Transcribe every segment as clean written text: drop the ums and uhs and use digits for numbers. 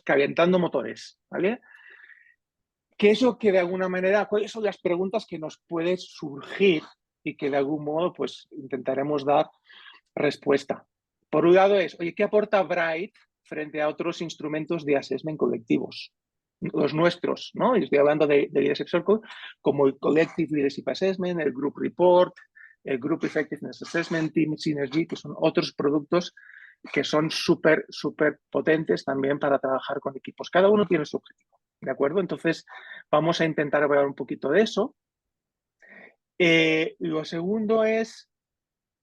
Calentando motores, ¿vale? ¿Qué es lo que de alguna manera, cuáles son las preguntas que nos pueden surgir y que de algún modo pues intentaremos dar respuesta? Por un lado es, oye, ¿qué aporta Bright frente a otros instrumentos de assessment colectivos? Los nuestros, ¿no? Y estoy hablando de Leadership Circle, como el Collective Leadership Assessment, el Group Report, el Group Effectiveness Assessment, Team Synergy, que son otros productos que son súper potentes también para trabajar con equipos. Cada uno tiene su objetivo, ¿de acuerdo? Entonces, vamos a intentar hablar un poquito de eso. Lo segundo es,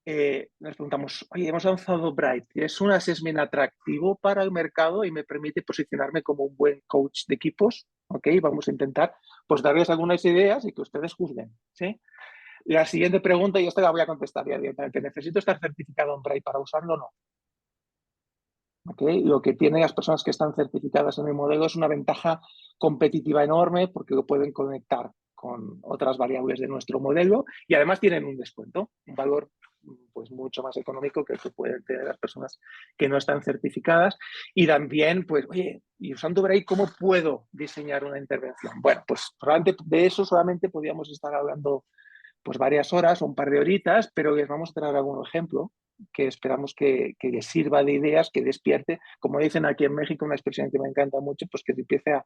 nos preguntamos, oye, hemos lanzado Bright, ¿es un assessment atractivo para el mercado y me permite posicionarme como un buen coach de equipos? Ok, vamos a intentar pues darles algunas ideas y que ustedes juzguen, ¿sí? La siguiente pregunta, y esta la voy a contestar ya directamente, ¿necesito estar certificado en Bright para usarlo o no? ¿Okay? Lo que tienen las personas que están certificadas en el modelo es una ventaja competitiva enorme porque lo pueden conectar con otras variables de nuestro modelo y además tienen un descuento, un valor pues mucho más económico que el que pueden tener las personas que no están certificadas. Y también, pues, oye, y usando Bright, ¿cómo puedo diseñar una intervención? Bueno, pues de eso solamente podríamos estar hablando pues varias horas o un par de horitas, pero les vamos a traer algún ejemplo que esperamos que les sirva de ideas, que despierte, como dicen aquí en México, una expresión que me encanta mucho, pues que se empiece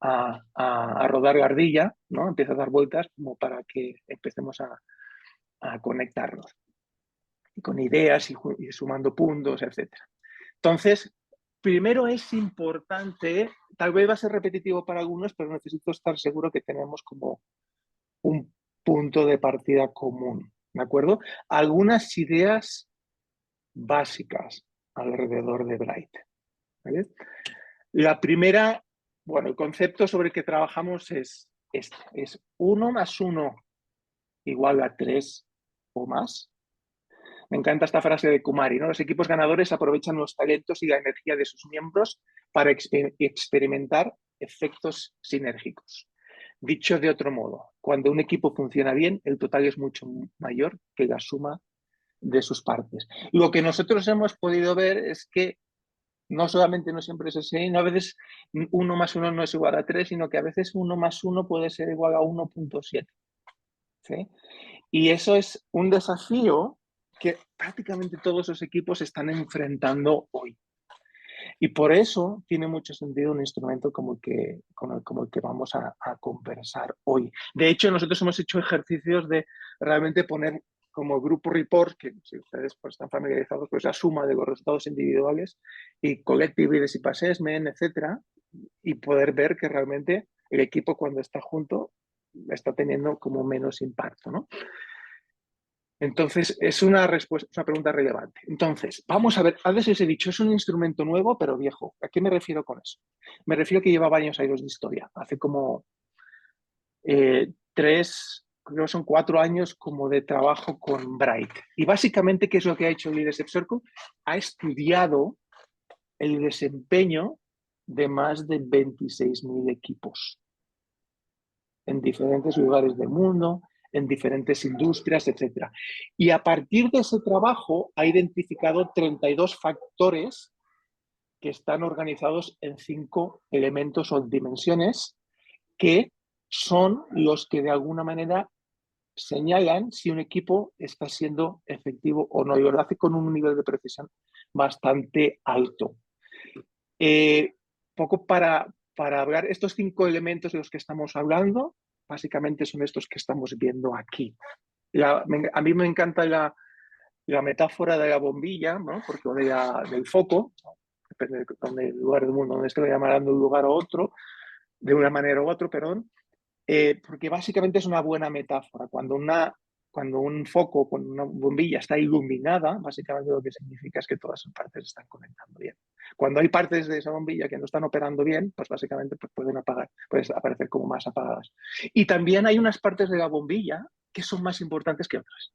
a rodar la ardilla, ¿no? Empieza a dar vueltas como para que empecemos a conectarnos con ideas y sumando puntos, etc. Entonces, primero es importante, tal vez va a ser repetitivo para algunos, pero necesito estar seguro que tenemos como un punto de partida común, ¿de acuerdo? Algunas ideas básicas alrededor de Bright, ¿vale? La primera, bueno, el concepto sobre el que trabajamos es este, es 1 más 1 igual a 3 o más. Me encanta esta frase de Kumari, ¿no? Los equipos ganadores aprovechan los talentos y la energía de sus miembros para experimentar efectos sinérgicos. Dicho de otro modo, cuando un equipo funciona bien, el total es mucho mayor que la suma de sus partes. Lo que nosotros hemos podido ver es que no solamente no siempre es así, no a veces 1 más 1 no es igual a 3, sino que a veces 1 más 1 puede ser igual a 1.7. ¿Sí? Y eso es un desafío que prácticamente todos los equipos están enfrentando hoy. Y por eso tiene mucho sentido un instrumento como el que vamos a conversar hoy. De hecho, nosotros hemos hecho ejercicios de realmente poner como grupo report, que si ustedes pues, están familiarizados, pues la suma de los resultados individuales y collective leadership assessment, etcétera, y poder ver que realmente el equipo cuando está junto está teniendo como menos impacto, ¿no? Entonces, es una pregunta relevante. Entonces, vamos a ver, antes os he dicho, es un instrumento nuevo, pero viejo. ¿A qué me refiero con eso? Me refiero que lleva varios años de historia. Hace como creo son 4 años como de trabajo con Bright. Y básicamente, ¿qué es lo que ha hecho Leadership Circle? Ha estudiado el desempeño de más de 26.000 equipos en diferentes lugares del mundo, en diferentes industrias, etc. Y a partir de ese trabajo ha identificado 32 factores que están organizados en 5 elementos o dimensiones que son los que de alguna manera señalan si un equipo está siendo efectivo o no, y lo hace con un nivel de precisión bastante alto. Poco para hablar, estos 5 elementos de los que estamos hablando, básicamente son estos que estamos viendo aquí. A mí me encanta la metáfora de la bombilla, ¿no? Porque del foco, ¿no? Depende del lugar del mundo donde estoy llamando un lugar o otro, de una manera u otra, perdón, porque básicamente es una buena metáfora. Cuando un foco, cuando una bombilla está iluminada, básicamente lo que significa es que todas sus partes están conectando bien. Cuando hay partes de esa bombilla que no están operando bien, pues básicamente pues pueden aparecer como más apagadas. Y también hay unas partes de la bombilla que son más importantes que otras.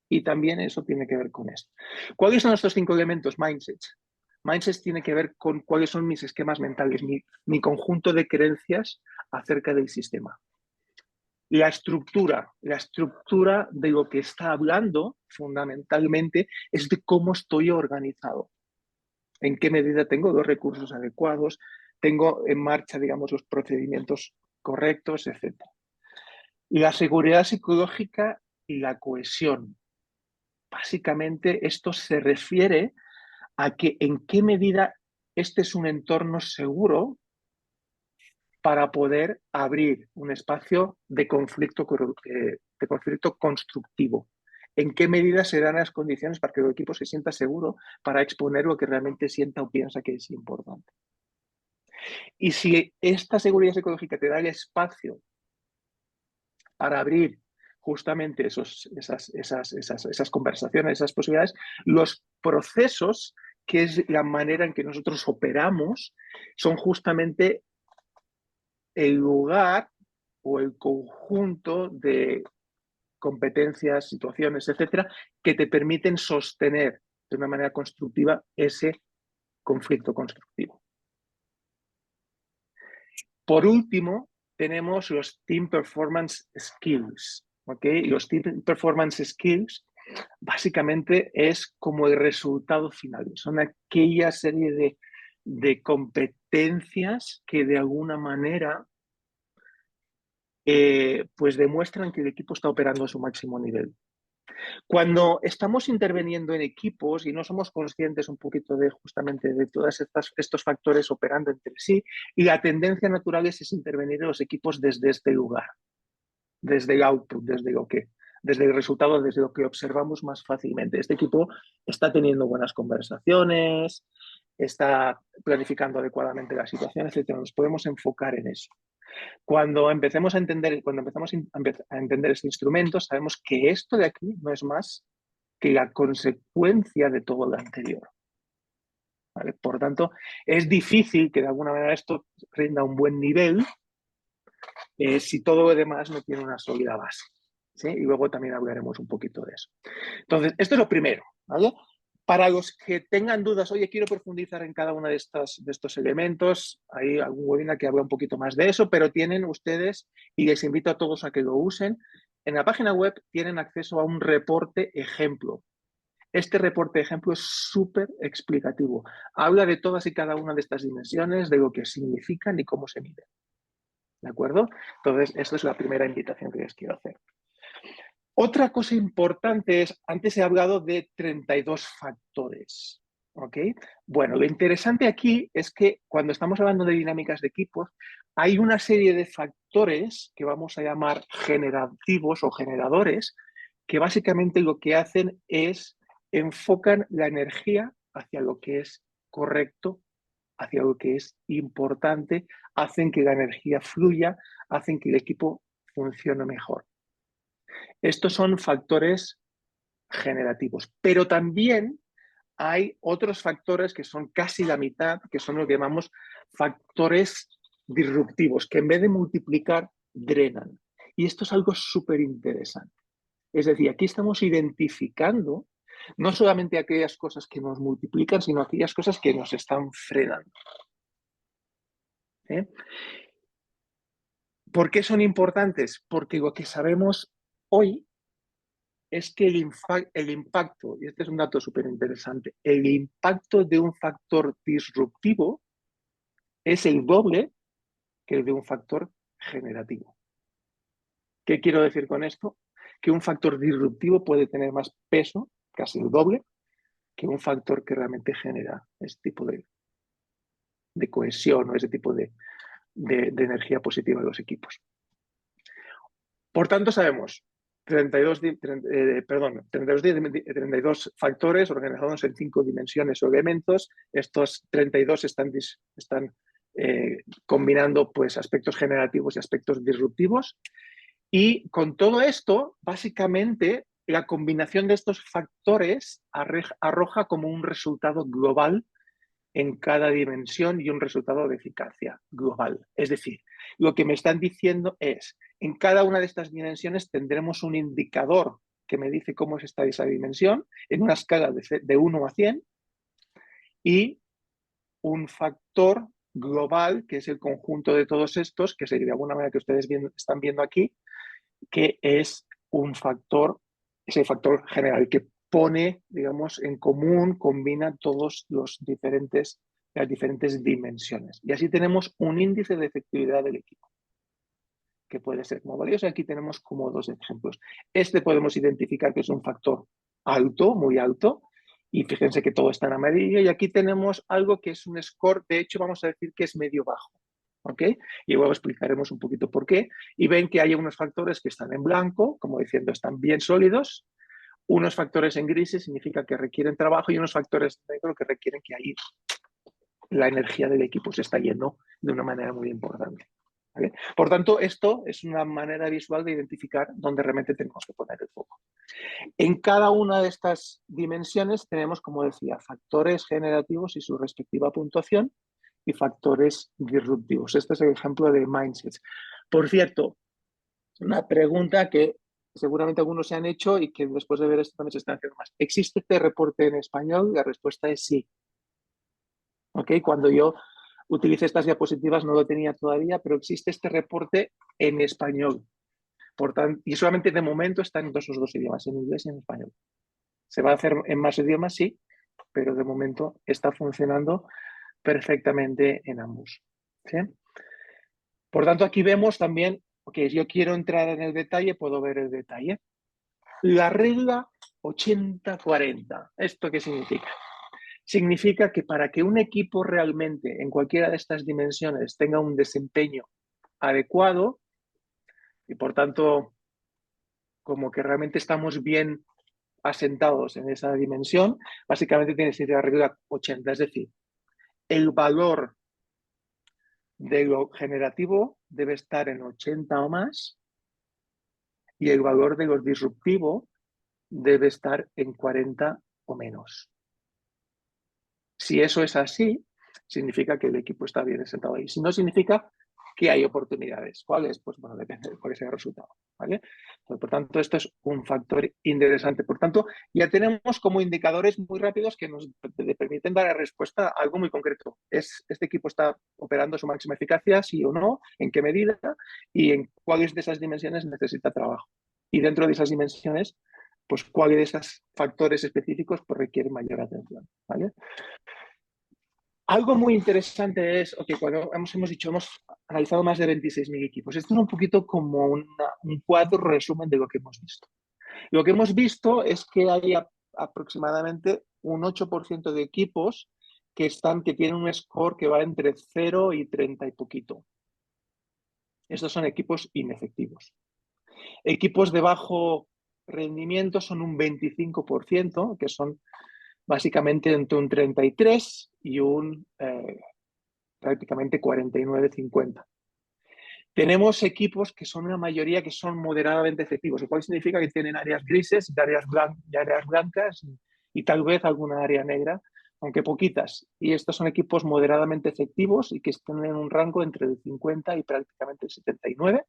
Y también eso tiene que ver con esto. ¿Cuáles son estos 5 elementos? Mindsets. Mindsets tiene que ver con cuáles son mis esquemas mentales, mi conjunto de creencias acerca del sistema. La estructura de lo que está hablando, fundamentalmente, es de cómo estoy organizado. En qué medida tengo los recursos adecuados, tengo en marcha, digamos, los procedimientos correctos, etc. Y la seguridad psicológica y la cohesión. Básicamente, esto se refiere a que en qué medida este es un entorno seguro para poder abrir un espacio de conflicto constructivo. ¿En qué medida se dan las condiciones para que el equipo se sienta seguro para exponer lo que realmente sienta o piensa que es importante? Y si esta seguridad psicológica te da el espacio para abrir justamente esas conversaciones, esas posibilidades, los procesos, que es la manera en que nosotros operamos, son justamente el lugar o el conjunto de competencias, situaciones, etcétera, que te permiten sostener de una manera constructiva ese conflicto constructivo. Por último, tenemos los Team Performance Skills. ¿Okay? Los Team Performance Skills básicamente es como el resultado final. Son aquella serie de competencias que de alguna manera pues demuestran que el equipo está operando a su máximo nivel. Cuando estamos interviniendo en equipos y no somos conscientes un poquito de justamente de todos estos factores operando entre sí, y la tendencia natural es intervenir en los equipos desde este lugar, desde el output, desde el resultado, desde lo que observamos más fácilmente. Este equipo está teniendo buenas conversaciones, está planificando adecuadamente la situación, etc. Nos podemos enfocar en eso. Cuando empezamos a entender este instrumento, sabemos que esto de aquí no es más que la consecuencia de todo lo anterior. ¿Vale? Por tanto, es difícil que de alguna manera esto rinda un buen nivel si todo lo demás no tiene una sólida base. ¿Sí? Y luego también hablaremos un poquito de eso. Entonces, esto es lo primero. ¿Vale? Para los que tengan dudas, oye, quiero profundizar en cada uno de estos elementos, hay algún webinar que habla un poquito más de eso, pero tienen ustedes, y les invito a todos a que lo usen, en la página web tienen acceso a un reporte ejemplo. Este reporte ejemplo es súper explicativo. Habla de todas y cada una de estas dimensiones, de lo que significan y cómo se miden. ¿De acuerdo? Entonces, esta es la primera invitación que les quiero hacer. Otra cosa importante es, antes he hablado de 32 factores. ¿Ok? Bueno, lo interesante aquí es que cuando estamos hablando de dinámicas de equipos, hay una serie de factores que vamos a llamar generativos o generadores, que básicamente lo que hacen es enfocan la energía hacia lo que es correcto, hacia lo que es importante, hacen que la energía fluya, hacen que el equipo funcione mejor. Estos son factores generativos, pero también hay otros factores que son casi la mitad, que son lo que llamamos factores disruptivos, que en vez de multiplicar, drenan. Y esto es algo súper interesante. Es decir, aquí estamos identificando no solamente aquellas cosas que nos multiplican, sino aquellas cosas que nos están frenando. ¿Eh? ¿Por qué son importantes? Porque lo que sabemos hoy es que el impacto, y este es un dato súper interesante, el impacto de un factor disruptivo es el doble que el de un factor generativo. ¿Qué quiero decir con esto? Que un factor disruptivo puede tener más peso, casi el doble, que un factor que realmente genera ese tipo de cohesión o ese tipo de energía positiva en los equipos. Por tanto, sabemos 32 factores organizados en 5 dimensiones o elementos. Estos 32 están combinando pues, aspectos generativos y aspectos disruptivos. Y con todo esto, básicamente, la combinación de estos factores arroja como un resultado global en cada dimensión y un resultado de eficacia global. Es decir, lo que me están diciendo es, en cada una de estas dimensiones tendremos un indicador que me dice cómo está esa dimensión en una escala de 1 a 100 y un factor global, que es el conjunto de todos estos, que sería de alguna manera que ustedes están viendo aquí, que es un factor, ese factor general que pone, digamos, en común, combina todos las diferentes dimensiones. Y así tenemos un índice de efectividad del equipo, que puede ser como valioso. Aquí tenemos como 2 ejemplos. Este podemos identificar que es un factor alto, muy alto, y fíjense que todo está en amarillo. Y aquí tenemos algo que es un score, de hecho vamos a decir que es medio bajo. ¿Ok? Y luego explicaremos un poquito por qué. Y ven que hay unos factores que están en blanco, como diciendo, están bien sólidos. Unos factores en grises significa que requieren trabajo y unos factores en negro que requieren que ahí la energía del equipo se está yendo de una manera muy importante. ¿Vale? Por tanto, esto es una manera visual de identificar dónde realmente tenemos que poner el foco. En cada una de estas dimensiones tenemos, como decía, factores generativos y su respectiva puntuación y factores disruptivos. Este es el ejemplo de mindsets. Por cierto, una pregunta que seguramente algunos se han hecho y que después de ver esto también se están haciendo más. ¿Existe este reporte en español? La respuesta es sí. ¿Okay? Cuando yo utilicé estas diapositivas no lo tenía todavía, pero existe este reporte en español. Por tanto, y solamente de momento está en esos 2 idiomas, en inglés y en español. ¿Se va a hacer en más idiomas? Sí, pero de momento está funcionando perfectamente en ambos. ¿Sí? Por tanto, aquí vemos también, yo quiero entrar en el detalle, puedo ver el detalle. La regla 80-40, ¿esto qué significa? Significa que para que un equipo realmente en cualquiera de estas dimensiones tenga un desempeño adecuado y por tanto como que realmente estamos bien asentados en esa dimensión, básicamente tiene que ser la regla 80, es decir, el valor de lo generativo debe estar en 80 o más y el valor de lo disruptivo debe estar en 40 o menos. Si eso es así, significa que el equipo está bien sentado ahí. Si no, significa que hay oportunidades. ¿Cuáles? Pues bueno, depende de cuál sea el resultado. ¿Vale? Pues, por tanto, esto es un factor interesante. Por tanto, ya tenemos como indicadores muy rápidos que nos permiten dar respuesta a algo muy concreto. ¿Este equipo está operando su máxima eficacia, sí o no? ¿En qué medida? Y en cuáles de esas dimensiones necesita trabajo. Y dentro de esas dimensiones, pues cuáles de esos factores específicos pues, requieren mayor atención. ¿Vale? Algo muy interesante es, cuando hemos dicho, hemos analizado más de 26.000 equipos. Esto es un poquito como un cuadro resumen de lo que hemos visto. Lo que hemos visto es que hay aproximadamente un 8% de equipos que tienen un score que va entre 0 y 30 y poquito. Estos son equipos inefectivos. Equipos de bajo rendimiento son un 25%, que son básicamente entre un 33 y un prácticamente 49-50. Tenemos equipos que son una mayoría que son moderadamente efectivos, lo cual significa que tienen áreas grises y áreas blancas y tal vez alguna área negra, aunque poquitas. Y estos son equipos moderadamente efectivos y que están en un rango entre el 50 y prácticamente el 79.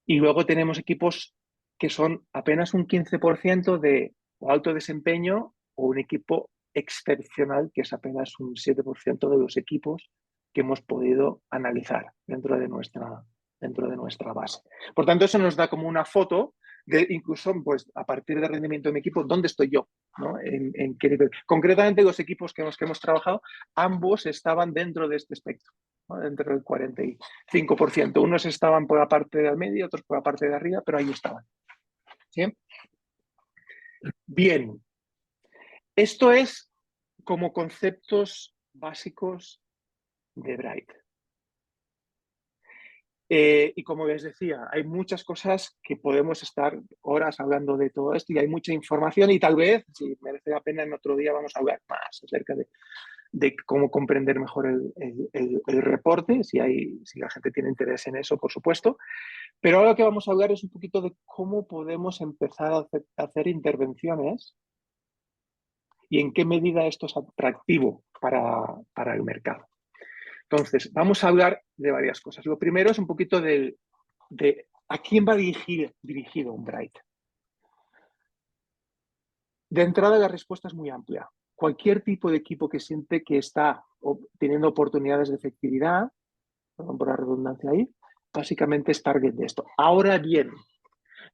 Y luego tenemos equipos que son apenas un 15% de alto desempeño o un equipo excepcional, que es apenas un 7% de los equipos que hemos podido analizar dentro de nuestra base. Por tanto, eso nos da como una foto de incluso, pues, a partir del rendimiento de mi equipo, ¿dónde estoy yo? ¿No? ¿En qué nivel? Concretamente, los equipos que hemos trabajado, ambos estaban dentro de este espectro, ¿no? Dentro del 45%. Unos estaban por la parte del medio, otros por la parte de arriba, pero ahí estaban. ¿Sí? Bien. Esto es como conceptos básicos de Bright. Y como les decía, hay muchas cosas que podemos estar horas hablando de todo esto y hay mucha información y tal vez, si merece la pena, en otro día vamos a hablar más acerca de cómo comprender mejor el reporte, si la gente tiene interés en eso, por supuesto. Pero ahora lo que vamos a hablar es un poquito de cómo podemos empezar a hacer intervenciones y en qué medida esto es atractivo para el mercado. Entonces, vamos a hablar de varias cosas. Lo primero es un poquito de a quién va dirigido un Bright. De entrada, la respuesta es muy amplia. Cualquier tipo de equipo que siente que está teniendo oportunidades de efectividad, perdón por la redundancia ahí, básicamente es target de esto. Ahora bien,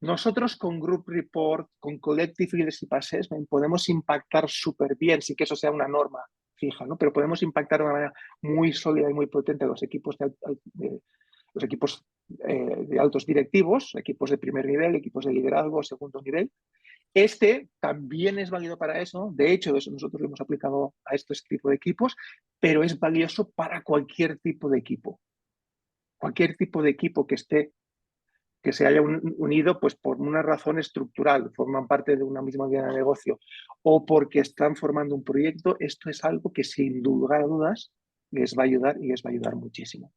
nosotros con Group Report, con Collective Leadership Assessment, podemos impactar súper bien, sí que eso sea una norma fija, ¿no? Pero podemos impactar de una manera muy sólida y muy potente a los equipos de altos directivos, equipos de primer nivel, equipos de liderazgo, segundo nivel. Este también es válido para eso. De hecho, nosotros lo hemos aplicado a este tipo de equipos, pero es valioso para cualquier tipo de equipo. Cualquier tipo de equipo que se haya unido pues, por una razón estructural, forman parte de una misma línea de negocio o porque están formando un proyecto, esto es algo que sin lugar a dudas les va a ayudar y les va a ayudar muchísimo.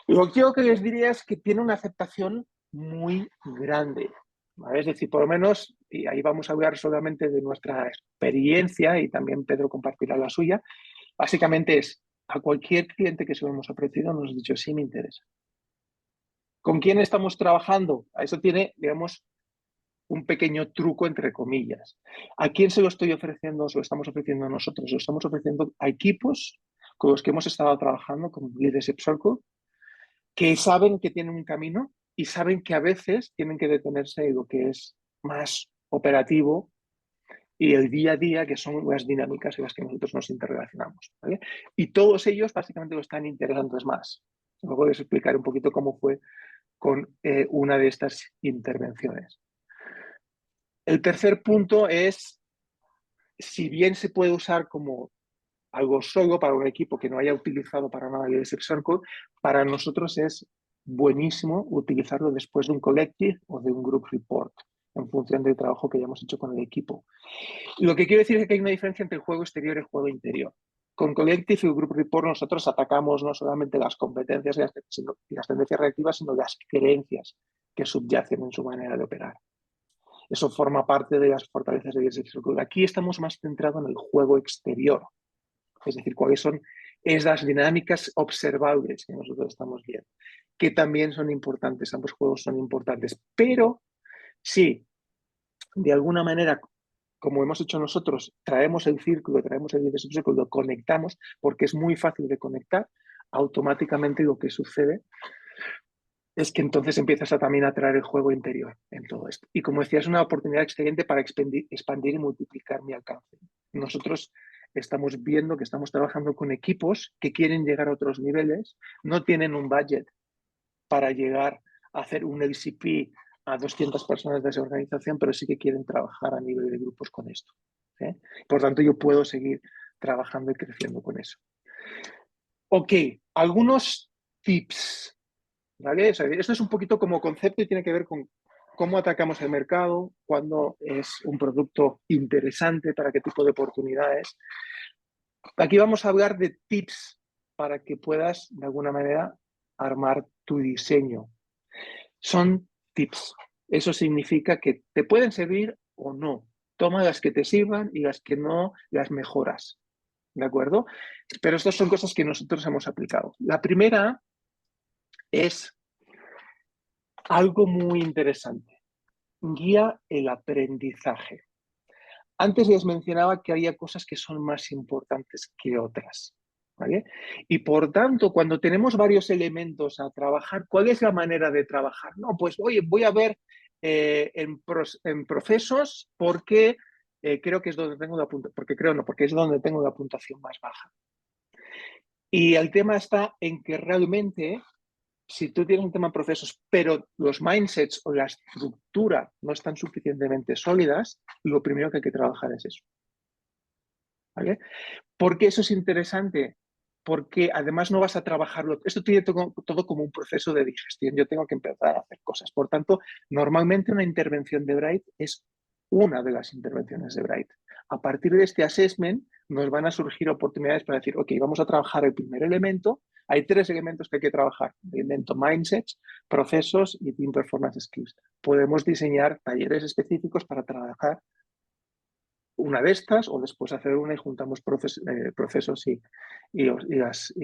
Lo que les diría es que tiene una aceptación muy grande. ¿Vale? Es decir, por lo menos, y ahí vamos a hablar solamente de nuestra experiencia y también Pedro compartirá la suya, básicamente es a cualquier cliente que se lo hemos ofrecido nos ha dicho sí me interesa. ¿Con quién estamos trabajando? A eso tiene, digamos, un pequeño truco entre comillas. ¿A quién se lo estoy ofreciendo? Se lo estamos ofreciendo a nosotros. Lo estamos ofreciendo a equipos con los que hemos estado trabajando, con Leadership Circle, que saben que tienen un camino y saben que a veces tienen que detenerse en lo que es más operativo y el día a día, que son las dinámicas en las que nosotros nos interrelacionamos. ¿Vale? Y todos ellos básicamente lo están interesando. Es más, luego les explicar un poquito cómo fue con una de estas intervenciones. El tercer punto es, si bien se puede usar como algo solo para un equipo que no haya utilizado para nada el Leadership Circle, para nosotros es buenísimo utilizarlo después de un collective o de un group report, en función del trabajo que hayamos hecho con el equipo. Lo que quiero decir es que hay una diferencia entre el juego exterior y el juego interior. Con Collective y Group Report nosotros atacamos no solamente las competencias y las tendencias reactivas, sino las creencias que subyacen en su manera de operar. Eso forma parte de las fortalezas de Leadership Circle. Aquí estamos más centrados en el juego exterior, es decir, cuáles son esas dinámicas observables que nosotros estamos viendo, que también son importantes, ambos juegos son importantes, pero sí, de alguna manera, como hemos hecho nosotros, traemos el círculo, traemos el Leadership Circle, lo conectamos, porque es muy fácil de conectar, automáticamente lo que sucede es que entonces empiezas a también a traer el juego interior en todo esto. Y como decía, es una oportunidad excelente para expandir y multiplicar mi alcance. Nosotros estamos viendo que estamos trabajando con equipos que quieren llegar a otros niveles, no tienen un budget para llegar a hacer un LCP a 200 personas de esa organización, pero sí que quieren trabajar a nivel de grupos con esto. ¿Eh? Por tanto, yo puedo seguir trabajando y creciendo con eso. Ok, algunos tips. ¿Vale? O sea, esto es un poquito como concepto y tiene que ver con cómo atacamos el mercado, cuándo es un producto interesante, para qué tipo de oportunidades. Aquí vamos a hablar de tips para que puedas, de alguna manera, armar tu diseño. Son tips. Eso significa que te pueden servir o no. Toma las que te sirvan y las que no, las mejoras. ¿De acuerdo? Pero estas son cosas que nosotros hemos aplicado. La primera es algo muy interesante. Guía el aprendizaje. Antes les mencionaba que había cosas que son más importantes que otras. ¿Vale? Y por tanto, cuando tenemos varios elementos a trabajar, ¿cuál es la manera de trabajar? No, pues oye, voy a ver en procesos porque creo que es donde tengo la puntuación, porque creo no, porque es donde tengo la puntuación más baja. Y el tema está en que realmente si tú tienes un tema en procesos, pero los mindsets o la estructura no están suficientemente sólidas, lo primero que hay que trabajar es eso. ¿Vale? ¿Por qué eso es interesante? Porque además no vas a trabajarlo. Esto tiene todo como un proceso de digestión. Yo tengo que empezar a hacer cosas. Por tanto, normalmente una intervención de Bright es una de las intervenciones de Bright. A partir de este assessment nos van a surgir oportunidades para decir, ok, vamos a trabajar el primer elemento. Hay 3 elementos que hay que trabajar. El elemento mindsets, procesos y team performance skills. Podemos diseñar talleres específicos para trabajar una de estas o después hacer una y juntamos procesos y las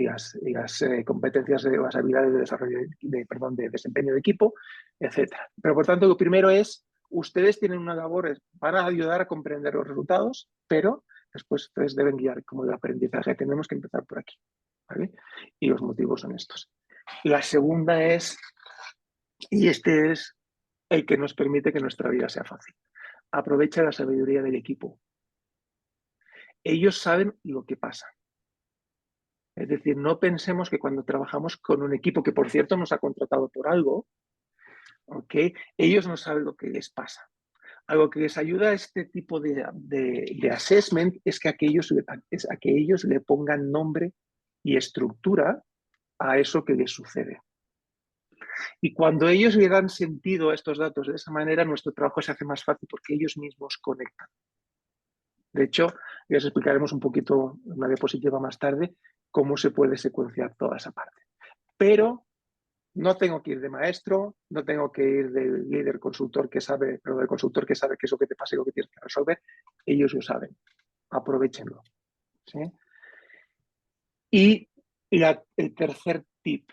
competencias de las habilidades de desarrollo de desempeño de equipo, etcétera. Pero por tanto, lo primero es, ustedes tienen una labor para ayudar a comprender los resultados, pero después ustedes deben guiar como el aprendizaje. Tenemos que empezar por aquí, ¿vale? Y los motivos son estos. La segunda es, y este es el que nos permite que nuestra vida sea fácil. Aprovecha la sabiduría del equipo. Ellos saben lo que pasa. Es decir, no pensemos que cuando trabajamos con un equipo que, por cierto, nos ha contratado por algo, ¿okay? Ellos no saben lo que les pasa. Algo que les ayuda a este tipo de assessment es que a que ellos le pongan nombre y estructura a eso que les sucede. Y cuando ellos le dan sentido a estos datos de esa manera, nuestro trabajo se hace más fácil porque ellos mismos conectan. De hecho, les explicaremos un poquito en una diapositiva más tarde cómo se puede secuenciar toda esa parte. Pero no tengo que ir de maestro, no tengo que ir del líder consultor que sabe, pero del consultor que sabe qué es lo que te pasa y lo que tienes que resolver. Ellos lo saben. Aprovechenlo. ¿Sí? Y el tercer tip.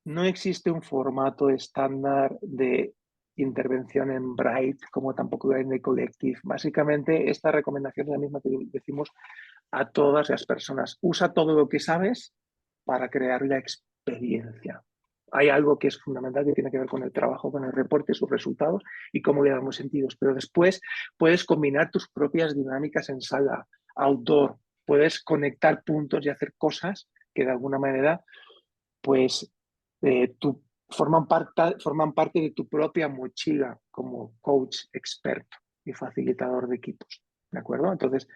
No existe un formato estándar de intervención en Bright, como tampoco en el Collective. Básicamente, esta recomendación es la misma que decimos a todas las personas. Usa todo lo que sabes para crear la experiencia. Hay algo que es fundamental que tiene que ver con el trabajo, con el reporte, sus resultados y cómo le damos sentidos. Pero después puedes combinar tus propias dinámicas en sala, outdoor. Puedes conectar puntos y hacer cosas que de alguna manera pues forman parte de tu propia mochila como coach experto y facilitador de equipos. ¿De acuerdo? Entonces,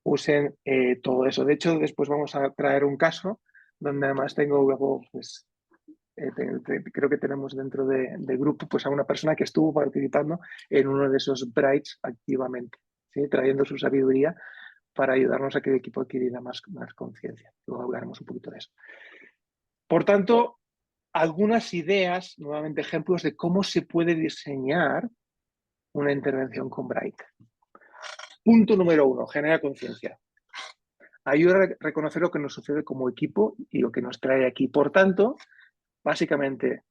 usen todo eso. De hecho, después vamos a traer un caso donde además tengo luego, pues, creo que tenemos dentro del grupo pues, a una persona que estuvo participando en uno de esos Brights activamente, ¿sí? Trayendo su sabiduría para ayudarnos a que el equipo adquiriera más conciencia. Luego hablaremos un poquito de eso. Por tanto, algunas ideas, nuevamente ejemplos de cómo se puede diseñar una intervención con Bright. Punto número 1, genera conciencia. Ayuda a reconocer lo que nos sucede como equipo y lo que nos trae aquí. Por tanto, básicamente,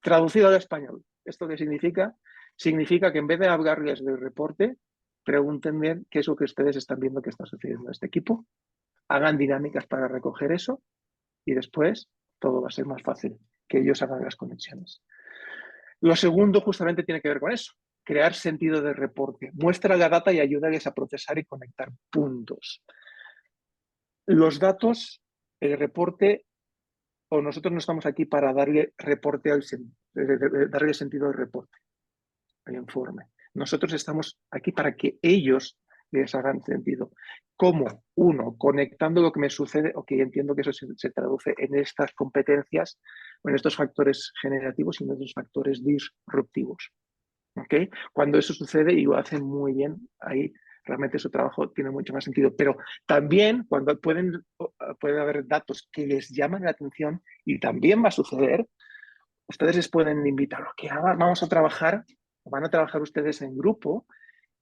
traducido al español, ¿esto qué significa? Significa que en vez de hablarles del reporte, pregunten bien qué es lo que ustedes están viendo que está sucediendo en este equipo, hagan dinámicas para recoger eso y después todo va a ser más fácil, que ellos hagan las conexiones. Lo segundo justamente tiene que ver con eso, crear sentido de reporte. Muestra la data y ayúdales a procesar y conectar puntos. Los datos, el reporte, o nosotros no estamos aquí para darle reporte darle sentido al reporte, al informe. Nosotros estamos aquí para que ellos les hagan sentido. ¿Cómo? Uno, conectando lo que me sucede, o que entiendo que eso se traduce en estas competencias, o en estos factores generativos y en estos factores disruptivos. ¿Okay? Cuando eso sucede y lo hacen muy bien, ahí realmente su trabajo tiene mucho más sentido. Pero también cuando puede haber datos que les llaman la atención y también va a suceder, ustedes les pueden invitar a que vamos a trabajar, van a trabajar ustedes en grupo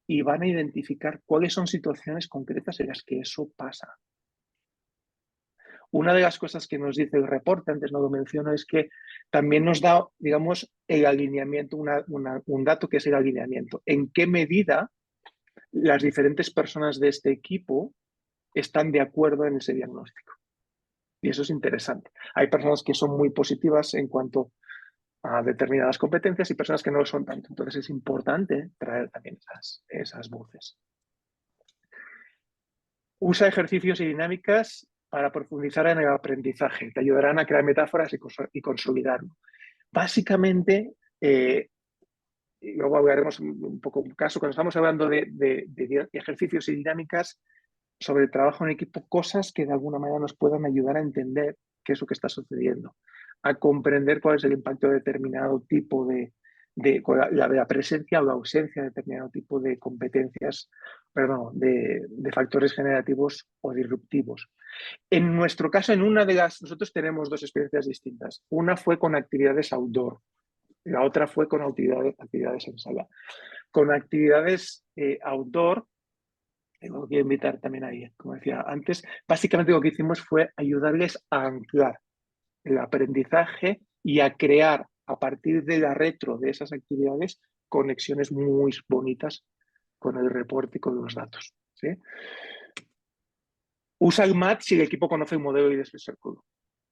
y van a identificar cuáles son situaciones concretas en las que eso pasa. Una de las cosas que nos dice el reporte, antes no lo menciono, es que también nos da, digamos, el alineamiento, un dato que es el alineamiento. ¿En qué medida las diferentes personas de este equipo están de acuerdo en ese diagnóstico? Y eso es interesante. Hay personas que son muy positivas en cuanto a determinadas competencias y personas que no lo son tanto. Entonces es importante traer también esas voces. Usa ejercicios y dinámicas para profundizar en el aprendizaje. Te ayudarán a crear metáforas y consolidarlo. Básicamente, y luego hablaremos un poco un caso, cuando estamos hablando de ejercicios y dinámicas sobre el trabajo en equipo, cosas que de alguna manera nos puedan ayudar a entender qué es lo que está sucediendo, a comprender cuál es el impacto de determinado tipo de la presencia o la ausencia de determinado tipo de competencias, perdón, de factores generativos o disruptivos. En nuestro caso, nosotros tenemos dos experiencias distintas. Una fue con actividades outdoor, la otra fue con actividades en sala. Con actividades outdoor, tengo que invitar también ahí, como decía antes, básicamente lo que hicimos fue ayudarles a anclar el aprendizaje y a crear a partir de la retro de esas actividades conexiones muy bonitas con el reporte y con los datos. ¿Sí? Usa el MAT si el equipo conoce el modelo y de ese círculo.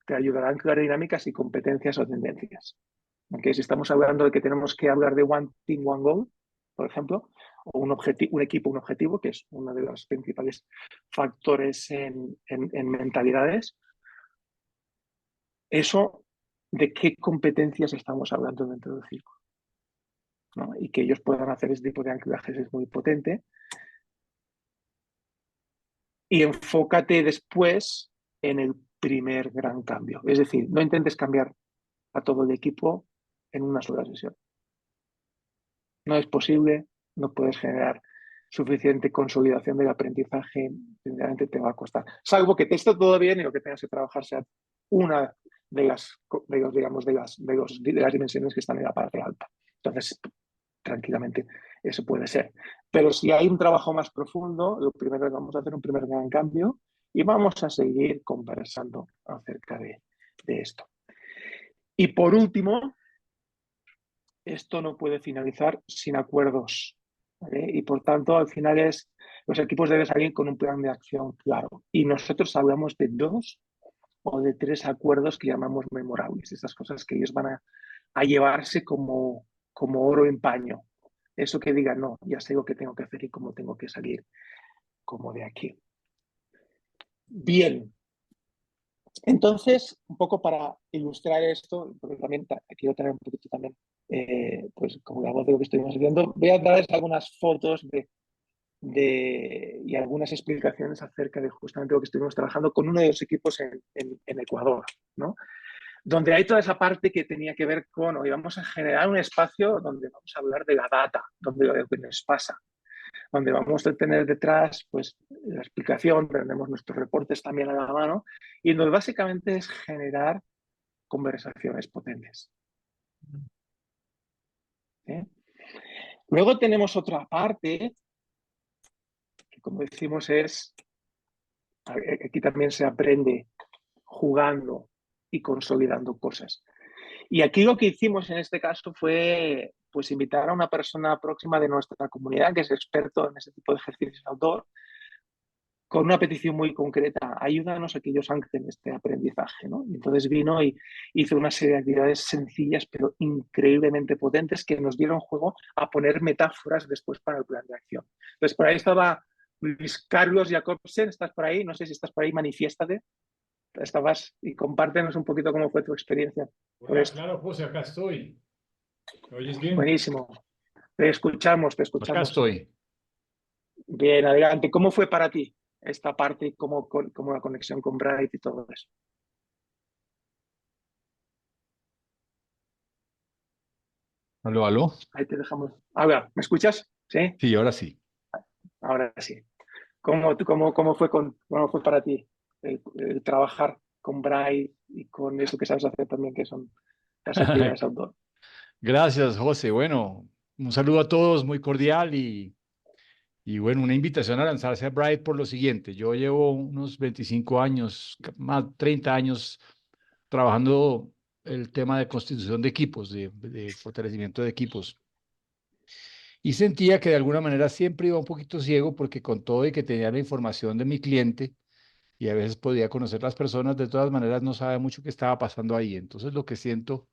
te ayudarán a crear dinámicas y competencias o tendencias. Si estamos hablando de que tenemos que hablar de One Team, One Goal, por ejemplo, o un equipo, un objetivo, que es uno de los principales factores en mentalidades, eso, ¿de qué competencias estamos hablando dentro del círculo? ¿No? Y que ellos puedan hacer ese tipo de anclajes es muy potente. Y enfócate después en el primer gran cambio. Es decir, no intentes cambiar a todo el equipo en una sola sesión. No es posible, no puedes generar suficiente consolidación del aprendizaje, sinceramente te va a costar. Salvo que te esté todo bien y lo que tengas que trabajar sea una de las, digamos, de las dimensiones que están en la parte alta. Entonces, tranquilamente, eso puede ser. Pero si hay un trabajo más profundo, lo primero es vamos a hacer un primer gran cambio y vamos a seguir conversando acerca de esto. Y por último, esto no puede finalizar sin acuerdos, ¿vale? Y por tanto, al final los equipos deben salir con un plan de acción claro. Y nosotros hablamos de 2 o de 3 acuerdos que llamamos memorables, esas cosas que ellos van a llevarse como oro en paño. Eso que digan, no, ya sé lo que tengo que hacer y cómo tengo que salir como de aquí. Bien. Entonces, un poco para ilustrar esto, porque también quiero tener un poquito también, pues como la voz de lo que estuvimos viendo, voy a darles algunas fotos y algunas explicaciones acerca de justamente lo que estuvimos trabajando con uno de los equipos en Ecuador, ¿no? Donde hay toda esa parte que tenía que ver con, hoy vamos a generar un espacio donde vamos a hablar de la data, donde lo que nos pasa, donde vamos a tener detrás pues, la explicación, tenemos nuestros reportes también a la mano, y donde básicamente es generar conversaciones potentes. ¿Sí? Luego tenemos otra parte, que como decimos es, aquí también se aprende jugando y consolidando cosas. Y aquí lo que hicimos en este caso fue pues invitar a una persona próxima de nuestra comunidad que es experto en ese tipo de ejercicios outdoor, con una petición muy concreta: ayúdanos a que ellos anclen este aprendizaje, ¿no? Y entonces vino y hizo una serie de actividades sencillas pero increíblemente potentes que nos dieron juego a poner metáforas después para el plan de acción. Entonces por ahí estaba Luis Carlos Jacobsen, ¿estás por ahí? No sé si estás por ahí, manifiéstate. Estabas y compártenos un poquito cómo fue tu experiencia. Hola, claro, José, acá estoy. ¿Me oyes bien? Buenísimo. Te escuchamos, te Acá escuchamos. estoy. Bien, adelante. ¿Cómo fue para ti esta parte, cómo la conexión con Bright y todo eso? ¿Aló, aló? Ahí te dejamos. Ahora, ¿me escuchas? Sí, Sí, ahora sí. ahora sí. ¿Cómo fue para ti el trabajar con Bright y con eso que sabes hacer también, que son las actividades outdoor? Gracias, José. Bueno, un saludo a todos, muy cordial y bueno, una invitación a lanzarse a Bright por lo siguiente. Yo llevo unos 25 años, más 30 años trabajando el tema de constitución de equipos, de fortalecimiento de equipos. Y sentía que de alguna manera siempre iba un poquito ciego porque con todo y que tenía la información de mi cliente y a veces podía conocer las personas, de todas maneras no sabía mucho qué estaba pasando ahí. Entonces lo que siento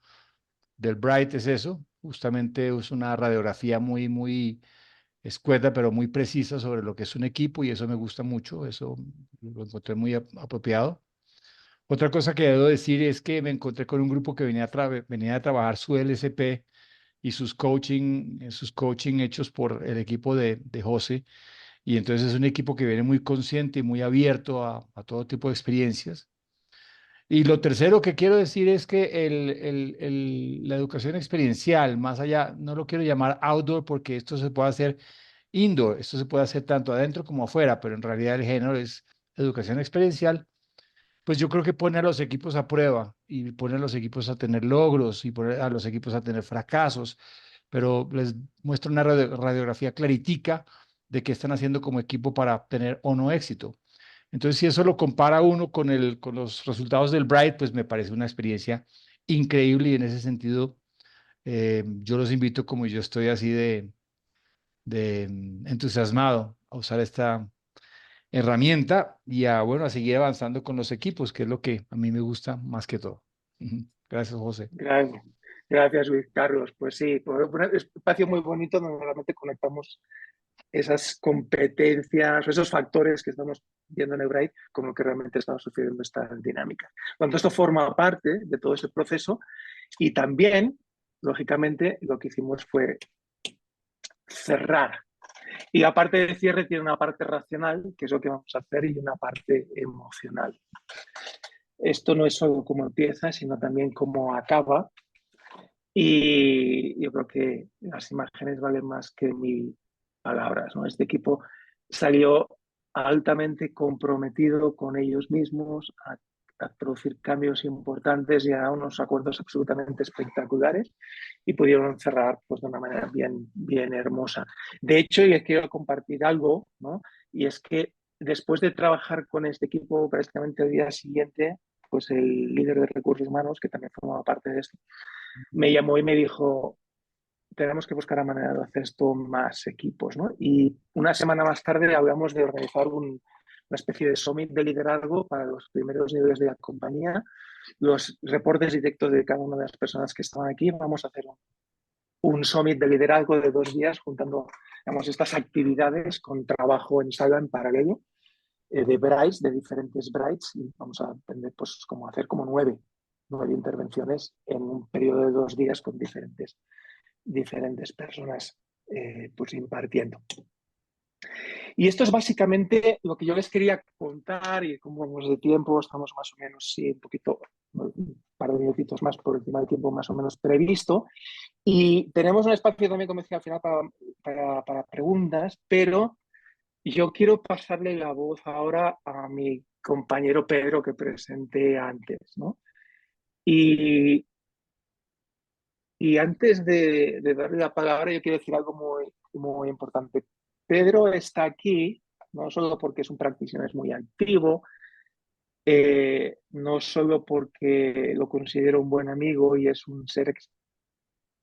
del Bright es eso, justamente es una radiografía muy escueta, pero muy precisa sobre lo que es un equipo y eso me gusta mucho, eso lo encontré muy apropiado. Otra cosa que debo decir es que me encontré con un grupo que venía a trabajar su LSP y sus coaching hechos por el equipo de José. Y entonces es un equipo que viene muy consciente y muy abierto a todo tipo de experiencias. Y lo tercero que quiero decir es que la educación experiencial, más allá, no lo quiero llamar outdoor porque esto se puede hacer indoor, esto se puede hacer tanto adentro como afuera, pero en realidad el género es educación experiencial. Pues yo creo que pone a los equipos a prueba y pone a los equipos a tener logros y pone a los equipos a tener fracasos, pero les muestra una radiografía claritica de qué están haciendo como equipo para tener o no éxito. Entonces, si eso lo compara uno con los resultados del Bright, pues me parece una experiencia increíble y en ese sentido yo los invito como yo estoy así de entusiasmado a usar herramienta y bueno, a seguir avanzando con los equipos, que es lo que a mí me gusta más que todo. Ujú. Gracias, José. Gracias, gracias Luis Carlos. Pues sí, por un espacio muy bonito donde realmente conectamos esas competencias o esos factores que estamos viendo en Ebright con lo que realmente estamos sucediendo esta dinámica. Cuando esto forma parte de todo ese proceso y también, lógicamente, lo que hicimos fue cerrar. Y aparte de cierre tiene una parte racional, que es lo que vamos a hacer, y una parte emocional. Esto no es solo cómo empieza, sino también cómo acaba. Y yo creo que las imágenes valen más que mil palabras, ¿no? Este equipo salió altamente comprometido con ellos mismos a producir cambios importantes y a unos acuerdos absolutamente espectaculares y pudieron cerrar pues, de una manera bien, bien hermosa. De hecho, les quiero compartir algo, ¿no? Y es que después de trabajar con este equipo prácticamente el día siguiente, pues el líder de recursos humanos, que también formaba parte de esto, me llamó y me dijo, tenemos que buscar la manera de hacer esto más equipos, ¿no? Y una semana más tarde hablamos de organizar una especie de summit de liderazgo para los primeros niveles de la compañía, los reportes directos de cada una de las personas que estaban aquí. Vamos a hacer un summit de liderazgo de 2 días juntando, digamos, estas actividades con trabajo en sala en paralelo de Brights, de diferentes Brights, y vamos a aprender pues cómo hacer como nueve intervenciones en un periodo de 2 días con diferentes personas pues impartiendo. Y esto es básicamente lo que yo les quería contar y cómo vamos de tiempo, estamos más o menos, sí, un poquito, un par de minutitos más por encima del tiempo más o menos previsto. Y tenemos un espacio también, como decía, al final para preguntas, pero yo quiero pasarle la voz ahora a mi compañero Pedro que presenté antes, ¿no? Y, y antes de darle la palabra, yo quiero decir algo muy, muy importante. Pedro está aquí no solo porque es un practitioner muy activo, no solo porque lo considero un buen amigo y es un ser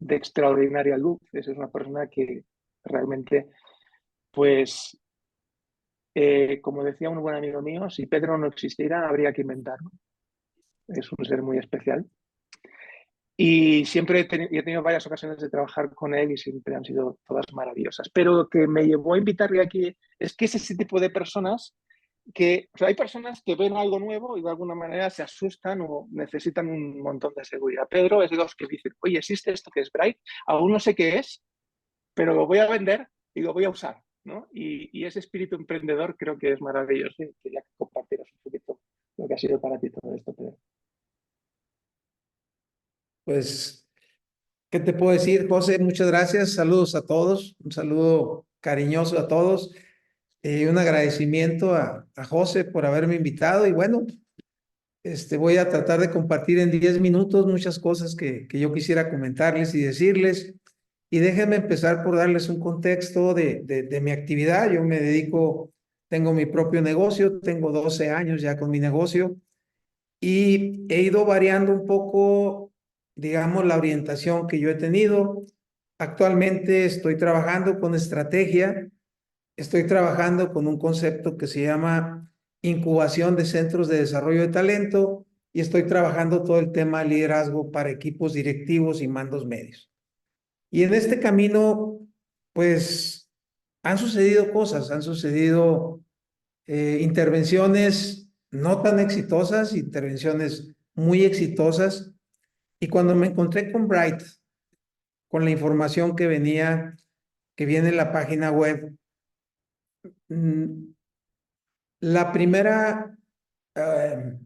de extraordinaria luz, es una persona que realmente, pues, como decía un buen amigo mío, si Pedro no existiera, habría que inventarlo. Es un ser muy especial. Y siempre he tenido varias ocasiones de trabajar con él y siempre han sido todas maravillosas. Pero lo que me llevó a invitarle aquí es que es ese tipo de personas que, o sea, hay personas que ven algo nuevo y de alguna manera se asustan o necesitan un montón de seguridad. Pedro es de los que dicen, oye, existe esto que es Bright, aún no sé qué es, pero lo voy a vender y lo voy a usar, ¿no? Y ese espíritu emprendedor creo que es maravilloso y quería que compartieras un poquito lo que ha sido para ti todo esto, Pedro. Pues, ¿qué te puedo decir, José? Muchas gracias. Saludos a todos. Un saludo cariñoso a todos. Un agradecimiento a José por haberme invitado. Y bueno, voy a tratar de compartir en 10 minutos muchas cosas que yo quisiera comentarles y decirles. Y déjenme empezar por darles un contexto de mi actividad. Yo me dedico, tengo mi propio negocio, tengo 12 años ya con mi negocio. Y he ido variando un poco, digamos, la orientación que yo he tenido. Actualmente estoy trabajando con estrategia, estoy trabajando con un concepto que se llama incubación de centros de desarrollo de talento y estoy trabajando todo el tema de liderazgo para equipos directivos y mandos medios. Y en este camino, pues, han sucedido cosas, han sucedido intervenciones no tan exitosas, intervenciones muy exitosas. Y cuando me encontré con Bright, con la información que venía, que viene en la página web, la primera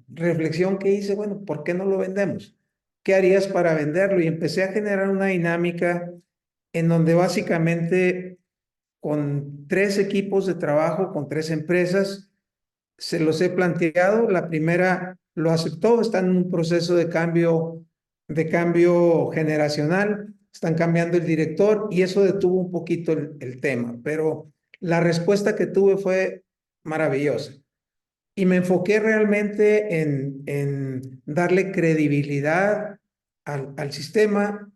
reflexión que hice, bueno, ¿por qué no lo vendemos? ¿Qué harías para venderlo? Y empecé a generar una dinámica en donde básicamente con 3 equipos de trabajo, con 3 empresas, se los he planteado. La primera lo aceptó, están en un proceso de cambio generacional, están cambiando el director y eso detuvo un poquito el tema, pero la respuesta que tuve fue maravillosa. Y me enfoqué realmente en darle credibilidad al sistema,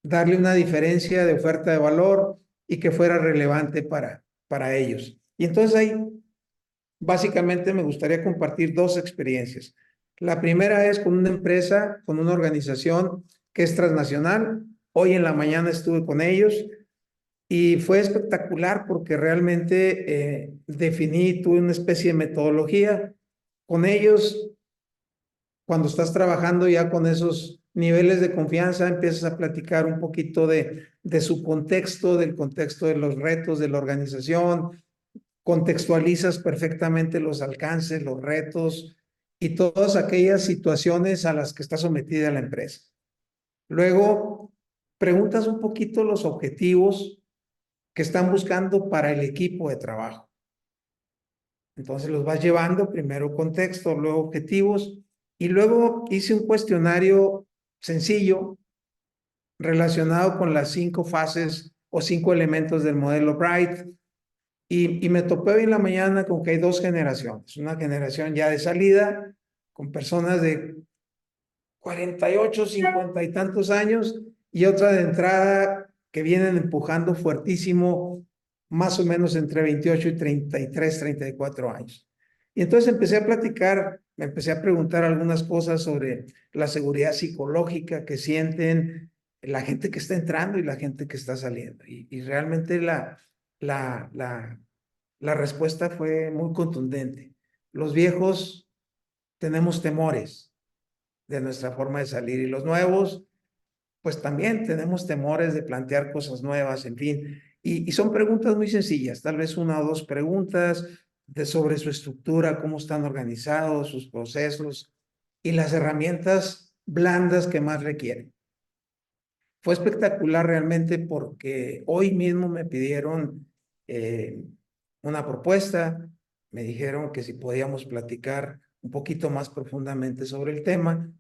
darle una diferencia de oferta de valor y que fuera relevante para ellos. Y entonces ahí básicamente me gustaría compartir dos experiencias. La primera es con una empresa, con una organización que es transnacional. Hoy en la mañana estuve con ellos y fue espectacular porque realmente tuve una especie de metodología. Con ellos, cuando estás trabajando ya con esos niveles de confianza, empiezas a platicar un poquito de su contexto, del contexto de los retos de la organización, contextualizas perfectamente los alcances, los retos y todas aquellas situaciones a las que está sometida la empresa. Luego, preguntas un poquito los objetivos que están buscando para el equipo de trabajo. Entonces los vas llevando, primero contexto, luego objetivos, y luego hice un cuestionario sencillo relacionado con las 5 fases o 5 elementos del modelo Bright. Y me topé hoy en la mañana con que hay 2 generaciones. Una generación ya de salida, con personas de 48, 50 y tantos años, y otra de entrada que vienen empujando fuertísimo, más o menos entre 28 y 33, 34 años. Y entonces empecé a platicar, me empecé a preguntar algunas cosas sobre la seguridad psicológica que sienten la gente que está entrando y la gente que está saliendo. Y realmente la respuesta fue muy contundente. Los viejos tenemos temores de nuestra forma de salir y los nuevos, pues también tenemos temores de plantear cosas nuevas, en fin. Y son preguntas muy sencillas, tal vez 1 o 2 preguntas sobre su estructura, cómo están organizados, sus procesos y las herramientas blandas que más requieren. Fue espectacular realmente porque hoy mismo me pidieron una propuesta, me dijeron que si podíamos platicar un poquito más profundamente sobre el tema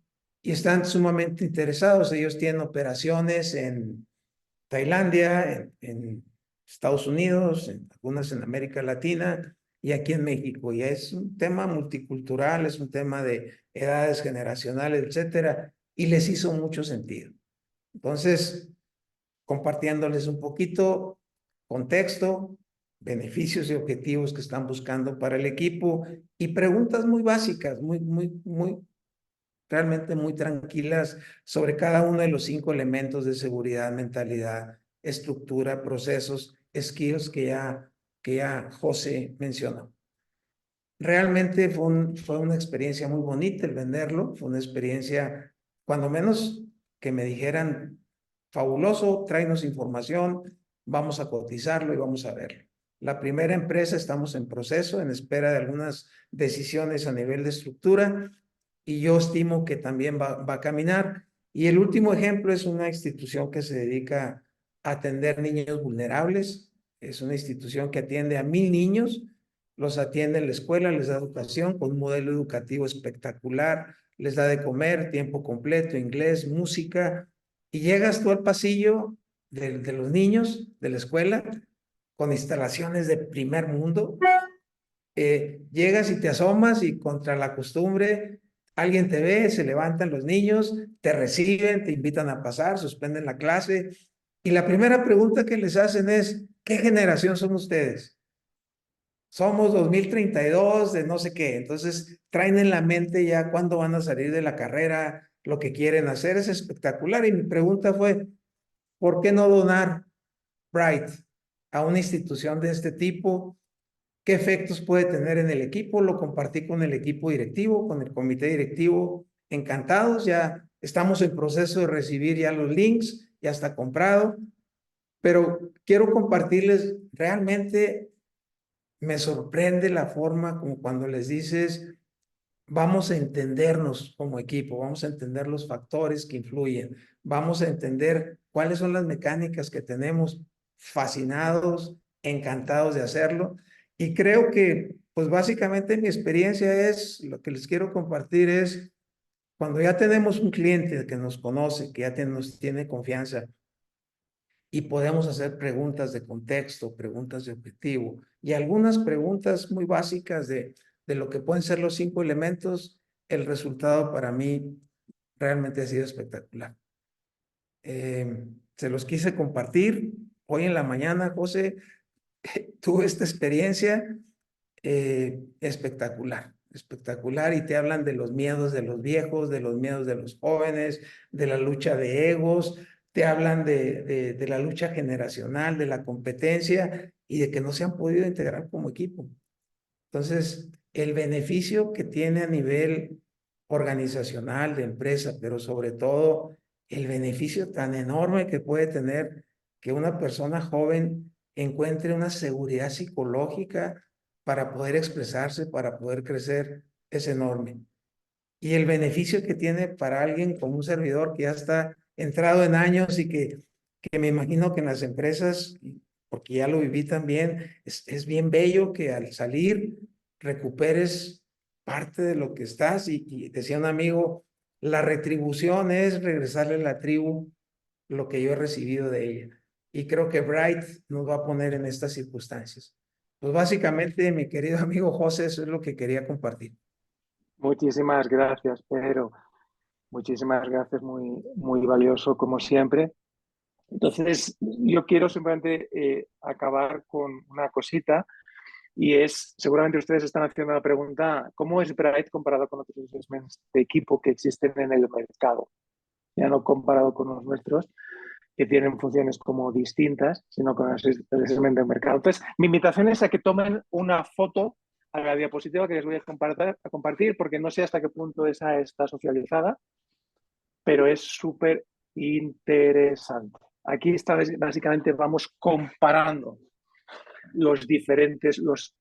y están sumamente interesados. Ellos tienen operaciones en Tailandia, en Estados Unidos, algunas en América Latina y aquí en México. Y es un tema multicultural, es un tema de edades generacionales, etcétera, y les hizo mucho sentido. Entonces, compartiéndoles un poquito contexto, beneficios y objetivos que están buscando para el equipo y preguntas muy básicas, realmente muy tranquilas sobre cada uno de los 5 elementos de seguridad, mentalidad, estructura, procesos, skills que ya José mencionó. Realmente fue una experiencia muy bonita el venderlo, fue una experiencia, cuando menos que me dijeran, fabuloso, tráenos información, vamos a cotizarlo y vamos a verlo. La primera empresa estamos en proceso, en espera de algunas decisiones a nivel de estructura y yo estimo que también va a caminar. Y el último ejemplo es una institución que se dedica a atender niños vulnerables, es una institución que atiende a 1,000 niños, los atiende en la escuela, les da educación con un modelo educativo espectacular, les da de comer, tiempo completo, inglés, música, y llegas tú al pasillo de los niños de la escuela con instalaciones de primer mundo, llegas y te asomas y contra la costumbre, alguien te ve, se levantan los niños, te reciben, te invitan a pasar, suspenden la clase, y la primera pregunta que les hacen es, ¿qué generación son ustedes? Somos 2032 de no sé qué. Entonces traen en la mente ya cuándo van a salir de la carrera, lo que quieren hacer. Es espectacular. Y mi pregunta fue, ¿por qué no donar Bright a una institución de este tipo? ¿Qué efectos puede tener en el equipo? Lo compartí con el equipo directivo, con el comité directivo. Encantados, ya estamos en proceso de recibir ya los links, ya está comprado. Pero quiero compartirles realmente. Me sorprende la forma como cuando les dices, vamos a entendernos como equipo, vamos a entender los factores que influyen, vamos a entender cuáles son las mecánicas que tenemos, fascinados, encantados de hacerlo. Y creo que, pues básicamente mi experiencia es, lo que les quiero compartir es, cuando ya tenemos un cliente que nos conoce, que ya nos tiene confianza, y podemos hacer preguntas de contexto, preguntas de objetivo y algunas preguntas muy básicas de lo que pueden ser los 5 elementos. El resultado para mí realmente ha sido espectacular. Se los quise compartir. Hoy en la mañana, José, tuve esta experiencia. espectacular, espectacular, y te hablan de los miedos de los viejos, de los miedos de los jóvenes, de la lucha de egos, te hablan de la lucha generacional, de la competencia y de que no se han podido integrar como equipo. Entonces, el beneficio que tiene a nivel organizacional, de empresa, pero sobre todo el beneficio tan enorme que puede tener que una persona joven encuentre una seguridad psicológica para poder expresarse, para poder crecer, es enorme. Y el beneficio que tiene para alguien como un servidor que ya está entrado en años y que me imagino que en las empresas, porque ya lo viví también, es bien bello que al salir recuperes parte de lo que estás y decía un amigo, la retribución es regresarle a la tribu lo que yo he recibido de ella. Y creo que Bright nos va a poner en estas circunstancias. Pues básicamente, mi querido amigo José, eso es lo que quería compartir. Muchísimas gracias, Pedro. Muchísimas gracias, muy, muy valioso como siempre. Entonces, yo quiero simplemente acabar con una cosita y es, seguramente ustedes están haciendo la pregunta, ¿cómo es Bright comparado con otros assessments de equipo que existen en el mercado? Ya no comparado con los nuestros, que tienen funciones como distintas, sino con el assessment del mercado. Entonces, mi invitación es a que tomen una foto a la diapositiva que les voy a compartir, porque no sé hasta qué punto esa está socializada, pero es súper interesante. Aquí está, básicamente vamos comparando los diferentes, los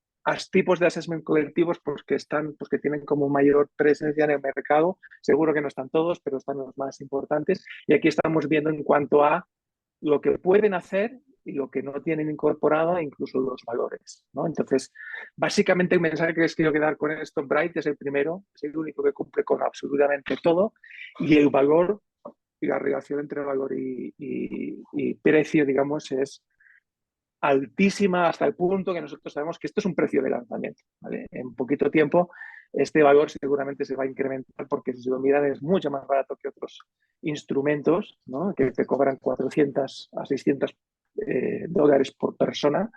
tipos de assessment colectivos pues, que tienen como mayor presencia en el mercado. Seguro que no están todos, pero están los más importantes. Y aquí estamos viendo en cuanto a lo que pueden hacer y lo que no tienen incorporado, incluso los valores, ¿no? Entonces, básicamente el mensaje que les quiero quedar con esto, Bright es el primero, es el único que cumple con absolutamente todo, y el valor y la relación entre valor y precio, digamos, es altísima hasta el punto que nosotros sabemos que esto es un precio de lanzamiento, ¿vale? En poquito tiempo este valor seguramente se va a incrementar porque si se lo miran es mucho más barato que otros instrumentos, ¿no? Que te cobran 400 a 600 dólares por persona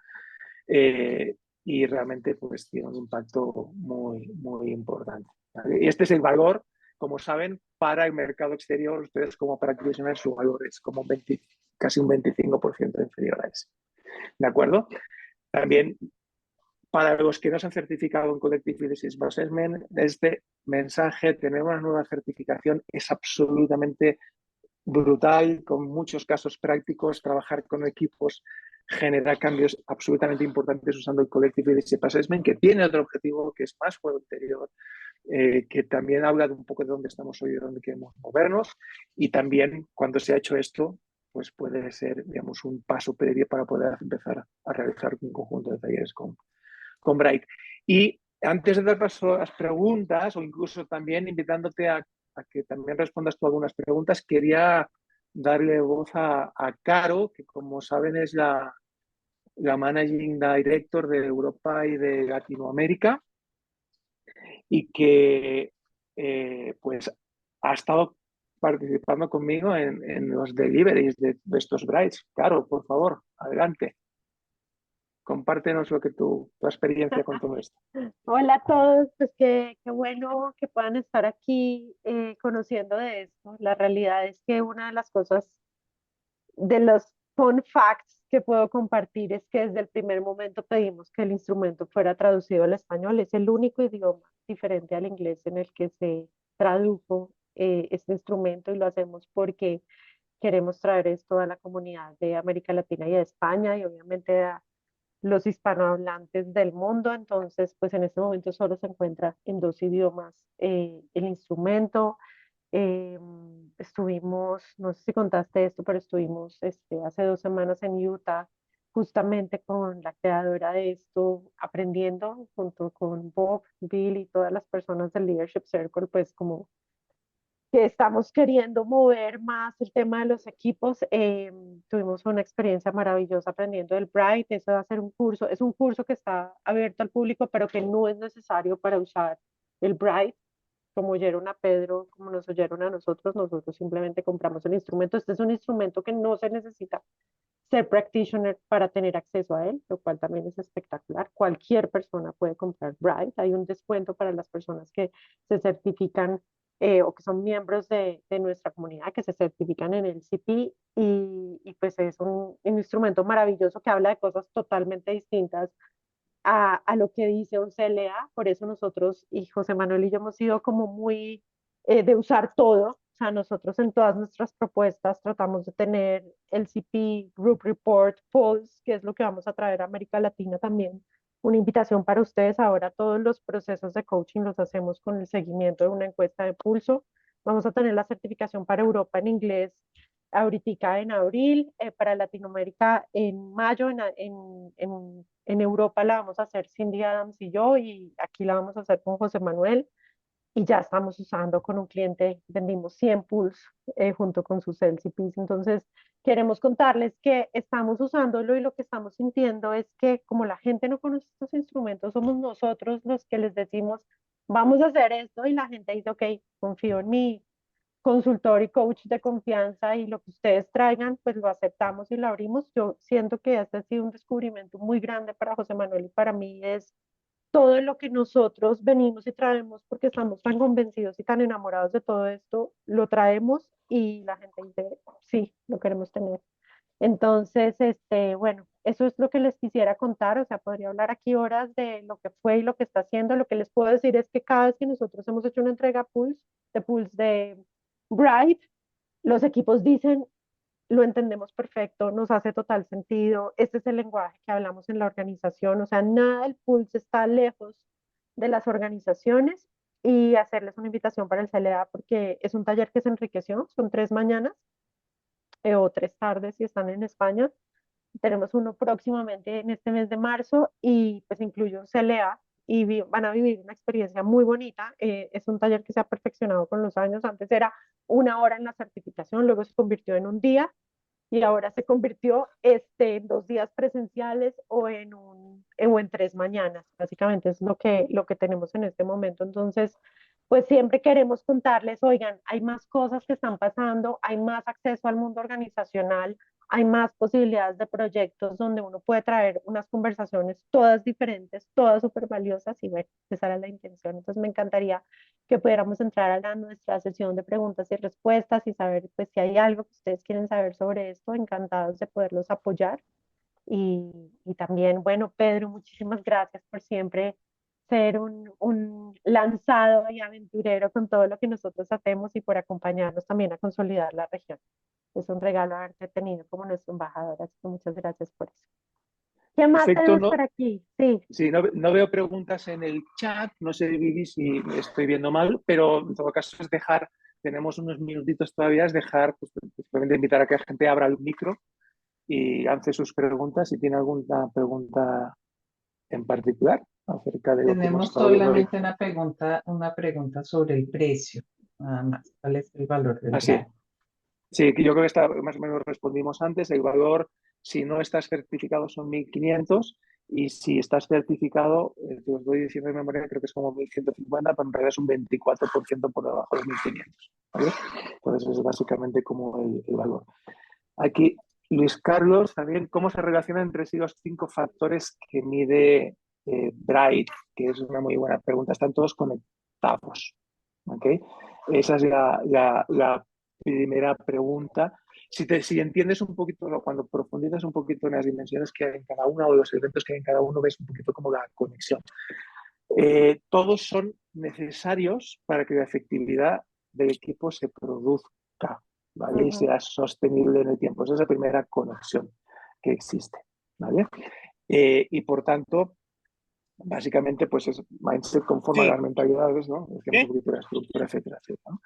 y realmente pues tiene un impacto muy, muy importante, ¿vale? Y este es el valor, como saben, para el mercado exterior, ustedes como practitioners su valor es como casi un 25% inferior a ese. ¿De acuerdo? También para los que no se han certificado en Collective Leadership Assessment, este mensaje, tener una nueva certificación es absolutamente brutal, con muchos casos prácticos, trabajar con equipos, generar cambios absolutamente importantes usando el Collective Leadership Assessment, que tiene otro objetivo que es más juego interior, que también habla de un poco de dónde estamos hoy y de dónde queremos movernos, y también cuando se ha hecho esto, pues puede ser, digamos, un paso previo para poder empezar a realizar un conjunto de talleres con Bright. Y antes de dar paso a las preguntas, o incluso también invitándote a que también respondas tú algunas preguntas, quería darle voz a Caro, que como saben es la Managing Director de Europa y de Latinoamérica, y que pues ha estado participando conmigo en los deliveries de estos brides. Caro, por favor, adelante. Compártenos lo que tu experiencia con todo esto. Hola a todos, pues qué bueno que puedan estar aquí conociendo de esto. La realidad es que una de las cosas, de los fun facts que puedo compartir es que desde el primer momento pedimos que el instrumento fuera traducido al español. Es el único idioma diferente al inglés en el que se tradujo este instrumento y lo hacemos porque queremos traer esto a la comunidad de América Latina y de España y obviamente a los hispanohablantes del mundo. Entonces, pues en este momento solo se encuentra en 2 idiomas el instrumento. Eh, Estuvimos, no sé si contaste esto, pero estuvimos hace 2 semanas en Utah justamente con la creadora de esto, aprendiendo junto con Bob, Bill y todas las personas del Leadership Circle, pues como que estamos queriendo mover más el tema de los equipos. Tuvimos una experiencia maravillosa aprendiendo del Bright. Eso va a ser un curso, es un curso que está abierto al público, pero que no es necesario para usar el Bright. Como oyeron a Pedro, como nos oyeron a nosotros simplemente compramos el instrumento. Este es un instrumento que no se necesita ser practitioner para tener acceso a él, lo cual también es espectacular. Cualquier persona puede comprar Bright. Hay un descuento para las personas que se certifican o que son miembros de nuestra comunidad, que se certifican en el CP y pues es un instrumento maravilloso que habla de cosas totalmente distintas a lo que dice un CLA. Por eso nosotros y José Manuel y yo hemos sido como muy de usar todo. O sea, nosotros en todas nuestras propuestas tratamos de tener el CP, Group Report, Pulse, que es lo que vamos a traer a América Latina también. Una invitación para ustedes. Ahora todos los procesos de coaching los hacemos con el seguimiento de una encuesta de pulso. Vamos a tener la certificación para Europa en inglés ahorita en abril, para Latinoamérica en mayo, en Europa la vamos a hacer Cindy Adams y yo, y aquí la vamos a hacer con José Manuel, y ya estamos usando con un cliente, vendimos 100 pools junto con sus LCPs. Entonces queremos contarles que estamos usándolo y lo que estamos sintiendo es que como la gente no conoce estos instrumentos, somos nosotros los que les decimos, vamos a hacer esto, y la gente dice, ok, confío en mí consultor y coach de confianza, y lo que ustedes traigan, pues lo aceptamos y lo abrimos. Yo siento que este ha sido un descubrimiento muy grande para José Manuel y para mí. Es todo lo que nosotros venimos y traemos porque estamos tan convencidos y tan enamorados de todo esto, lo traemos y la gente dice, sí, lo queremos tener. Entonces, bueno, eso es lo que les quisiera contar. O sea, podría hablar aquí horas de lo que fue y lo que está haciendo. Lo que les puedo decir es que cada vez que nosotros hemos hecho una entrega Pulse de Bright, los equipos dicen, lo entendemos perfecto, nos hace total sentido, este es el lenguaje que hablamos en la organización. O sea, nada del Pulse está lejos de las organizaciones, y hacerles una invitación para el CLA porque es un taller que se enriqueció, son 3 mañanas o 3 tardes si están en España. Tenemos uno próximamente en este mes de marzo y pues incluye un CLA y van a vivir una experiencia muy bonita. Es un taller que se ha perfeccionado con los años. Antes era 1 hora en la certificación, luego se convirtió en un día y ahora se convirtió en 2 días presenciales o en 3 mañanas. Básicamente es lo que tenemos en este momento. Entonces, pues siempre queremos contarles, oigan, hay más cosas que están pasando, hay más acceso al mundo organizacional, hay más posibilidades de proyectos donde uno puede traer unas conversaciones todas diferentes, todas súper valiosas, y bueno, esa era la intención. Entonces me encantaría que pudiéramos entrar a nuestra sesión de preguntas y respuestas y saber pues si hay algo que ustedes quieren saber sobre esto. Encantados de poderlos apoyar. Y también, bueno, Pedro, muchísimas gracias por siempre ser un lanzado y aventurero con todo lo que nosotros hacemos y por acompañarnos también a consolidar la región. Es un regalo haberte tenido como nuestro embajador, así que muchas gracias por eso. ¿Qué más Perfecto, tenemos no, por aquí? Sí. sí, no veo preguntas en el chat, no sé, Vivi, si estoy viendo mal, pero en todo caso es dejar, tenemos unos minutitos todavía, es dejar, pues, simplemente invitar a que la gente abra el micro y lance sus preguntas si tiene alguna pregunta en particular acerca de lo que hemos Tenemos estado viendo hoy. solamente una pregunta sobre el precio, nada más. ¿Cuál es el valor del Así. plan? Sí, que yo creo que está, más o menos respondimos antes. El valor, si no estás certificado, son 1.500, y si estás certificado, te os doy diciendo de memoria, creo que es como 1.150, pero en realidad es un 24% por debajo de 1.500. ¿Vale? Entonces es básicamente como el valor. Aquí, Luis Carlos, también, ¿cómo se relacionan entre sí los 5 factores que mide Bright? Que es una muy buena pregunta. Están todos conectados. ¿Okay? Esa es la primera pregunta. Si entiendes un poquito, cuando profundizas un poquito en las dimensiones que hay en cada uno o los elementos que hay en cada uno, ves un poquito como la conexión. Todos son necesarios para que la efectividad del equipo se produzca, ¿vale? Y sea sostenible en el tiempo. Esa es la primera conexión que existe, ¿vale? Y por tanto, básicamente, pues es mindset conforma a las mentalidades, ¿no? Decíamos un poquito de la estructura, etcétera, etcétera, ¿no?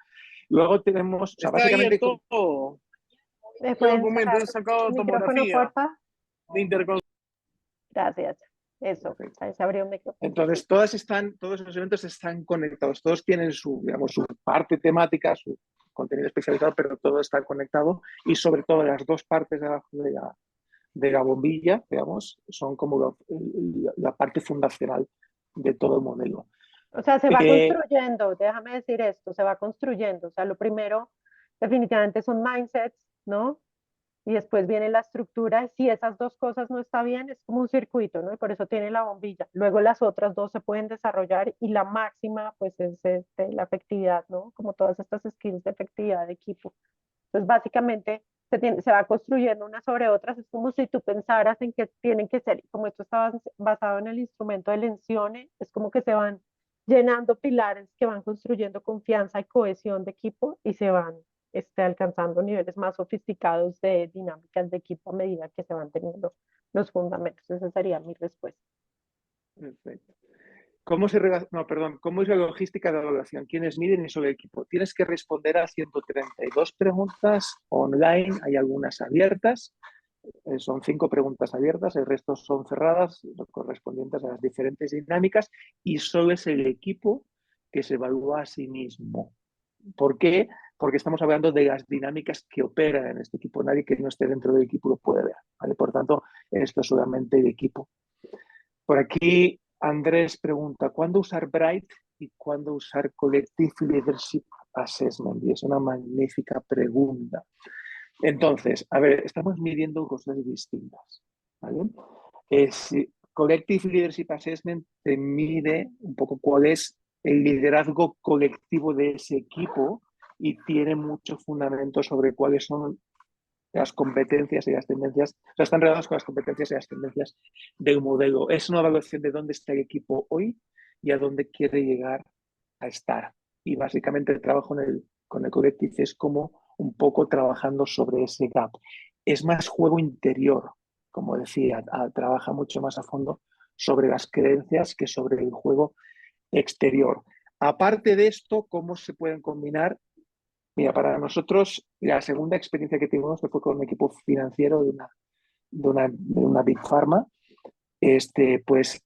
Luego tenemos, o sea, Está básicamente... abierto. ¿Me ¿Qué pueden documento cerrar he sacado el micrófono, topografía porfa? de interconsulta? Gracias. Eso, Perfecto. ahí se abrió un micrófono. Entonces, todos los eventos están conectados, todos tienen digamos, su parte temática, su contenido especializado, pero todo está conectado, y sobre todo las dos partes de la bombilla, digamos, son como la parte fundacional de todo el modelo. O sea, se va construyendo, déjame decir esto, se va construyendo. O sea, lo primero definitivamente son mindsets, ¿no? y después viene la estructura. Si esas dos cosas no están bien, es como un circuito, ¿no? Y por eso tiene la bombilla. Luego las otras dos se pueden desarrollar y la máxima, pues, es la efectividad, ¿no? Como todas estas skills de efectividad de equipo. Entonces, básicamente, se va construyendo unas sobre otras. Es como si tú pensaras en que tienen que ser, como esto está basado en el instrumento de Lencioni, es como que se van llenando pilares que van construyendo confianza y cohesión de equipo y se van alcanzando niveles más sofisticados de dinámicas de equipo a medida que se van teniendo los fundamentos. Esa sería mi respuesta. Perfecto. ¿Cómo es la logística de evaluación? ¿Quiénes miden y sobre el equipo? Tienes que responder a 132 preguntas online, hay algunas abiertas, son 5 preguntas abiertas, el resto son cerradas, correspondientes a las diferentes dinámicas, y solo es el equipo que se evalúa a sí mismo. ¿Por qué? Porque estamos hablando de las dinámicas que operan en este equipo. Nadie que no esté dentro del equipo lo puede ver, ¿vale? Por tanto, esto es solamente el equipo. Por aquí Andrés pregunta, ¿cuándo usar Bright y cuándo usar Collective Leadership Assessment? Y es una magnífica pregunta. Entonces, a ver, estamos midiendo cosas distintas, ¿vale? Collective Leadership Assessment te mide un poco cuál es el liderazgo colectivo de ese equipo y tiene mucho fundamento sobre cuáles son las competencias y las tendencias, o sea, están relacionadas con las competencias y las tendencias del modelo. Es una evaluación de dónde está el equipo hoy y a dónde quiere llegar a estar. Y básicamente el trabajo con el Collective es como un poco trabajando sobre ese gap. Es más juego interior, como decía, trabaja mucho más a fondo sobre las creencias que sobre el juego exterior. Aparte de esto, ¿cómo se pueden combinar? Mira, para nosotros la segunda experiencia que tuvimos fue con un equipo financiero de una Big Pharma. Pues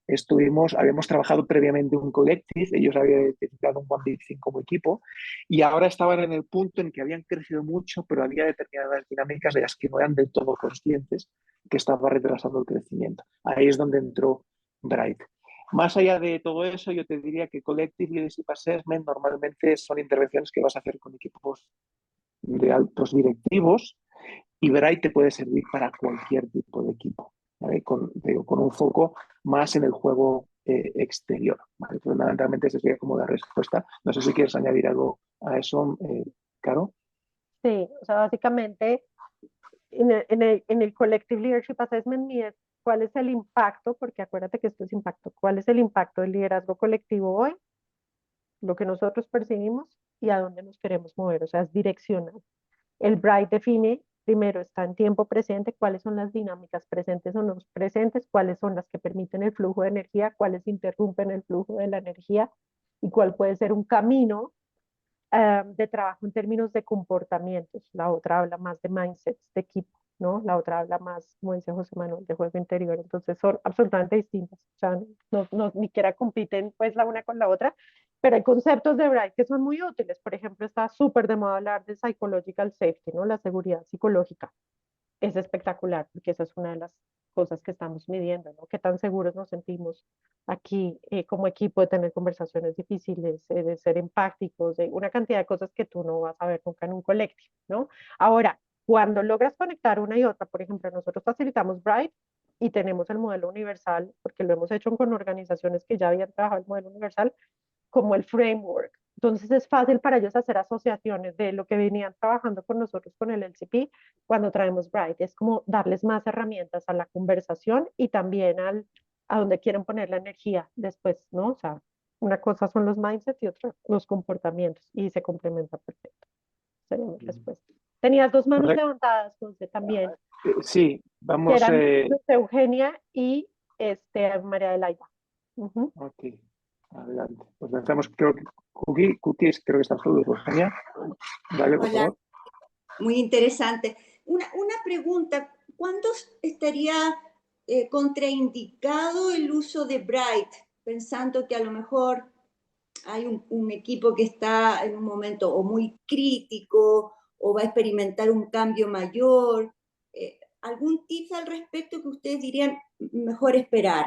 habíamos trabajado previamente un collective, ellos habían identificado un One Big Thing como equipo y ahora estaban en el punto en que habían crecido mucho, pero había determinadas dinámicas de las que no eran del todo conscientes que estaba retrasando el crecimiento. Ahí es donde entró Bright. Más allá de todo eso, yo te diría que Collective Leadership Assessment normalmente son intervenciones que vas a hacer con equipos de altos directivos y Bright te puede servir para cualquier tipo de equipo, ¿vale? Con un foco más en el juego exterior, ¿vale? Fundamentalmente esa sería como la respuesta. No sé si quieres añadir algo a eso, Caro. Sí, o sea, básicamente en el Collective Leadership Assessment mide cuál es el impacto, porque acuérdate que esto es impacto, cuál es el impacto del liderazgo colectivo hoy, lo que nosotros percibimos y a dónde nos queremos mover, o sea, es direccional. El Bright define, primero está en tiempo presente, cuáles son las dinámicas presentes o no presentes, cuáles son las que permiten el flujo de energía, cuáles interrumpen el flujo de la energía y cuál puede ser un camino de trabajo en términos de comportamientos. La otra habla más de mindsets de equipo, ¿no? La otra habla más, como dice José Manuel, de juego interior. Entonces son absolutamente distintas. O sea, ni siquiera compiten pues la una con la otra, pero hay conceptos de Bright que son muy útiles. Por ejemplo, está súper de moda hablar de psychological safety, ¿no? La seguridad psicológica. Es espectacular porque esa es una de las cosas que estamos midiendo, ¿no? Qué tan seguros nos sentimos aquí como equipo de tener conversaciones difíciles, de ser empáticos, de una cantidad de cosas que tú no vas a ver nunca en un colectivo, ¿no? Ahora, cuando logras conectar una y otra, por ejemplo, nosotros facilitamos Bright y tenemos el modelo universal, porque lo hemos hecho con organizaciones que ya habían trabajado el modelo universal, como el framework. Entonces es fácil para ellos hacer asociaciones de lo que venían trabajando con nosotros con el LCP cuando traemos Bright. Es como darles más herramientas a la conversación y también a donde quieren poner la energía después, ¿no? O sea, una cosa son los mindsets y otra los comportamientos y se complementa perfecto. Sería mi respuesta. Tenías dos manos levantadas, José, también. Sí, Que vamos. eran Eugenia y María Adelaida. Ok, adelante. Pues empezamos, creo que Cookies, creo que está solo, Eugenia. Dale, por Hola, favor. muy interesante. Una pregunta, ¿cuándo estaría contraindicado el uso de Bright? Pensando que a lo mejor hay un equipo que está en un momento o muy crítico o va a experimentar un cambio mayor. ¿Algún tip al respecto que ustedes dirían mejor esperar?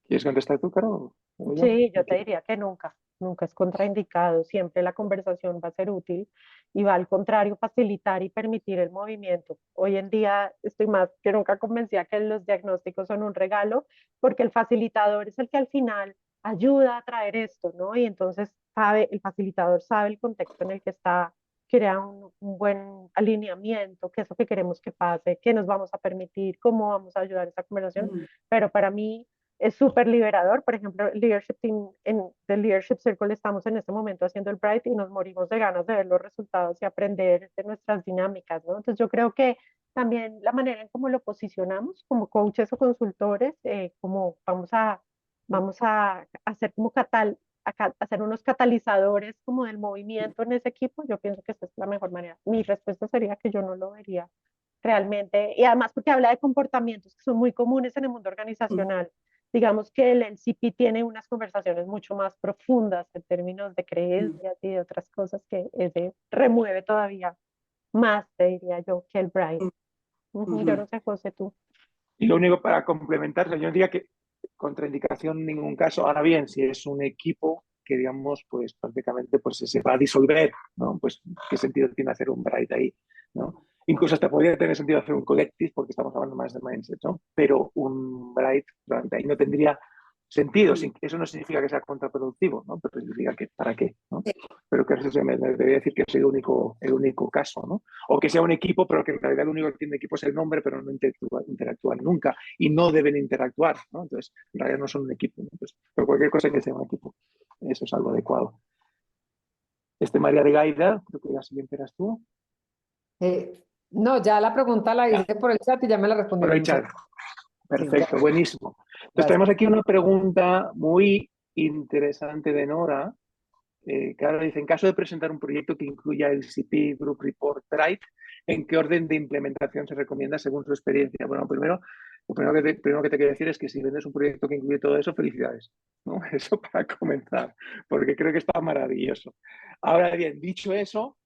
¿Quieres contestar tú, Caro? Sí, yo te diría que nunca. nunca es contraindicado, siempre la conversación va a ser útil y va al contrario facilitar y permitir el movimiento. Hoy en día estoy más que nunca convencida que los diagnósticos son un regalo porque el facilitador es el que al final ayuda a traer esto, ¿no? Y entonces el facilitador sabe el contexto en el que está, crea un buen alineamiento, qué es lo que queremos que pase, qué nos vamos a permitir, cómo vamos a ayudar a esta conversación, pero para mí es súper liberador. Por ejemplo, el Leadership Team, del Leadership Circle estamos en este momento haciendo el Bright y nos morimos de ganas de ver los resultados y aprender de nuestras dinámicas, ¿no? Entonces yo creo que también la manera en cómo lo posicionamos como coaches o consultores, como vamos a hacer como hacer unos catalizadores como del movimiento en ese equipo, yo pienso que esa es la mejor manera. Mi respuesta sería que yo no lo vería realmente, y además porque habla de comportamientos que son muy comunes en el mundo organizacional. Digamos que el NCP tiene unas conversaciones mucho más profundas en términos de creencias y de otras cosas que ese remueve todavía más, te diría yo, que el Bright. Yo no sé, José, tú. Y lo único para complementar, yo no diría que contraindicación en ningún caso. Ahora bien, si es un equipo que, digamos, pues prácticamente pues, se va a disolver, ¿no? Pues qué sentido tiene hacer un Bright ahí, ¿no? Incluso hasta podría tener sentido hacer un collective porque estamos hablando más de mindset, ¿no? Pero un Bright realmente ahí no tendría sentido. Eso no significa que sea contraproductivo, ¿no? Pero significa que para qué, ¿no? Pero que eso me debería decir que es el único caso, ¿no? O que sea un equipo, pero que en realidad lo único que tiene equipo es el nombre, pero no interactúan nunca y no deben interactuar, ¿no? Entonces, en realidad no son un equipo, ¿no? Entonces, pero cualquier cosa que sea un equipo, eso es algo adecuado. María de Gaida, creo que la siguiente eras tú. No, ya la pregunta la hice por el chat y ya me la Por respondieron. el chat. Perfecto, Sí, buenísimo. Entonces, gracias. tenemos aquí una pregunta muy interesante de Nora. Claro, dice, en caso de presentar un proyecto que incluya el CP, Group Report, Drive, ¿en qué orden de implementación se recomienda según su experiencia? Bueno, lo primero que te quiero decir es que si vendes un proyecto que incluye todo eso, felicidades, ¿no? Eso para comenzar, porque creo que está maravilloso. Ahora bien, dicho eso,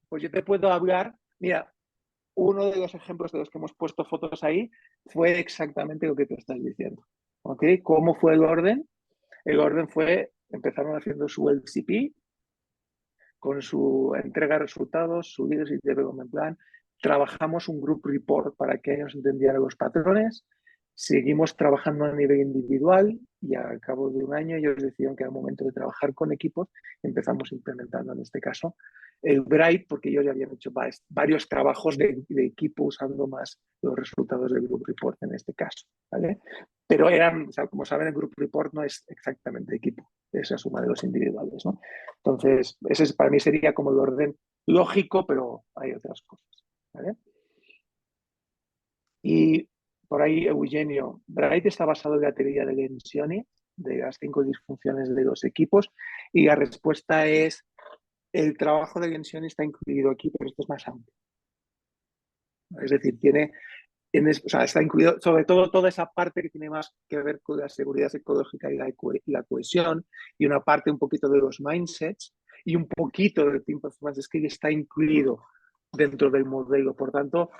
pues yo te puedo hablar, mira, uno de los ejemplos de los que hemos puesto fotos ahí fue exactamente lo que tú estás diciendo, ¿ok? ¿Cómo fue el orden? El orden fue, empezaron haciendo su LCP, con su entrega de resultados, su Leadership Development Plan, trabajamos un Group Report para que ellos entendieran los patrones, seguimos trabajando a nivel individual y al cabo de un año ellos decidieron que era el momento de trabajar con equipos y empezamos implementando en este caso el Bright, porque ellos ya habían hecho varios trabajos de equipo usando más los resultados del Group Report en este caso, ¿vale? Pero eran, o sea, como saben, el Group Report no es exactamente equipo, es la suma de los individuales, ¿no? Entonces, ese para mí sería como el orden lógico, pero hay otras cosas, ¿vale? Y por ahí, Eugenio, Bright está basado en la teoría de Lencioni, de las 5 disfunciones de los equipos, y la respuesta es, el trabajo de Lencioni está incluido aquí, pero esto es más amplio. Es decir, o sea, está incluido sobre todo toda esa parte que tiene más que ver con la seguridad psicológica y la cohesión, y una parte un poquito de los mindsets, y un poquito del Team Performance Skill está incluido dentro del modelo. Por tanto,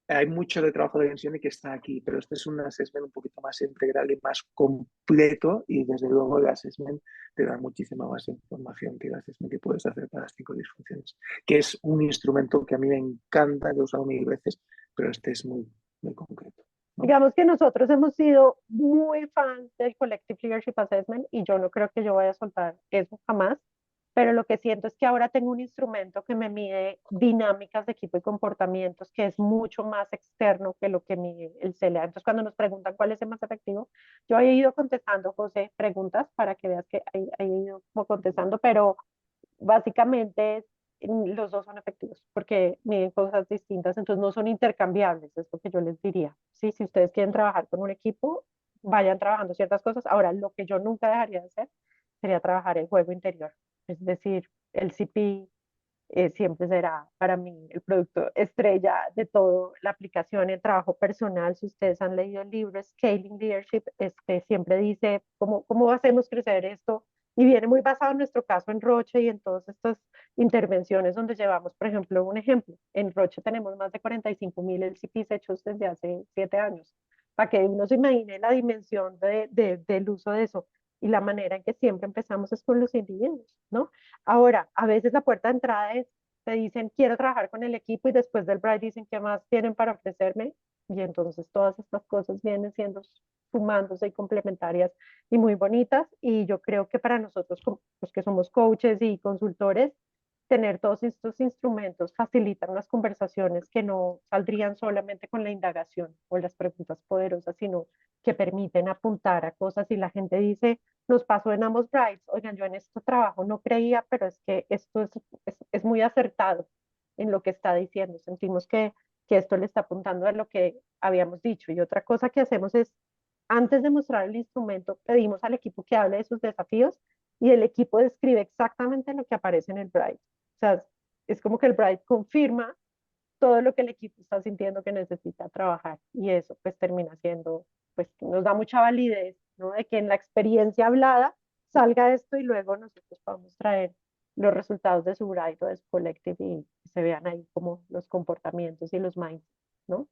hay mucho de trabajo de Lencioni que está aquí, pero este es un assessment un poquito más integral y más completo, y desde luego el assessment te da muchísima más información que el assessment que puedes hacer para las 5 disfunciones, que es un instrumento que a mí me encanta, que he usado 1000 veces, pero este es muy concreto, ¿no? Digamos que nosotros hemos sido muy fans del Collective Leadership Assessment y yo no creo que yo vaya a soltar eso jamás, pero lo que siento es que ahora tengo un instrumento que me mide dinámicas de equipo y comportamientos que es mucho más externo que lo que mide el CLA. Entonces, cuando nos preguntan cuál es el más efectivo, yo he ido contestando, José, preguntas para que veas que he ido como contestando, pero básicamente los dos son efectivos porque miden cosas distintas, entonces no son intercambiables, es lo que yo les diría. ¿Sí? Si ustedes quieren trabajar con un equipo, vayan trabajando ciertas cosas. Ahora, lo que yo nunca dejaría de hacer sería trabajar el juego interior, es decir, el CP siempre será para mí el producto estrella de todo, la aplicación, el trabajo personal. Si ustedes han leído el libro Scaling Leadership, siempre dice cómo hacemos crecer esto, y viene muy basado en nuestro caso en Roche y en todas estas intervenciones donde llevamos, por ejemplo, un ejemplo. En Roche tenemos más de 45.000 LCPs hechos desde hace 7 años, para que uno se imagine la dimensión del uso de eso. y la manera en que siempre empezamos es con los individuos, ¿no? Ahora, a veces la puerta de entrada es, te dicen, quiero trabajar con el equipo y después del Bright dicen, ¿qué más tienen para ofrecerme? Y entonces todas estas cosas vienen siendo sumándose y complementarias y muy bonitas. Y yo creo que para nosotros, los que somos coaches y consultores, tener todos estos instrumentos facilitan las conversaciones que no saldrían solamente con la indagación o las preguntas poderosas, sino que permiten apuntar a cosas y la gente dice, nos pasó en ambos Brights, oigan, yo en este trabajo no creía, pero es que esto es muy acertado en lo que está diciendo. Sentimos que esto le está apuntando a lo que habíamos dicho. Y otra cosa que hacemos es, antes de mostrar el instrumento, pedimos al equipo que hable de sus desafíos y el equipo describe exactamente lo que aparece en el Bright. O sea, es como que el Bright confirma todo lo que el equipo está sintiendo que necesita trabajar y eso pues termina siendo, pues nos da mucha validez, ¿no? De que en la experiencia hablada salga esto y luego nosotros podamos traer los resultados de su Bright o de su Collective y se vean ahí como los comportamientos y los minds, ¿no?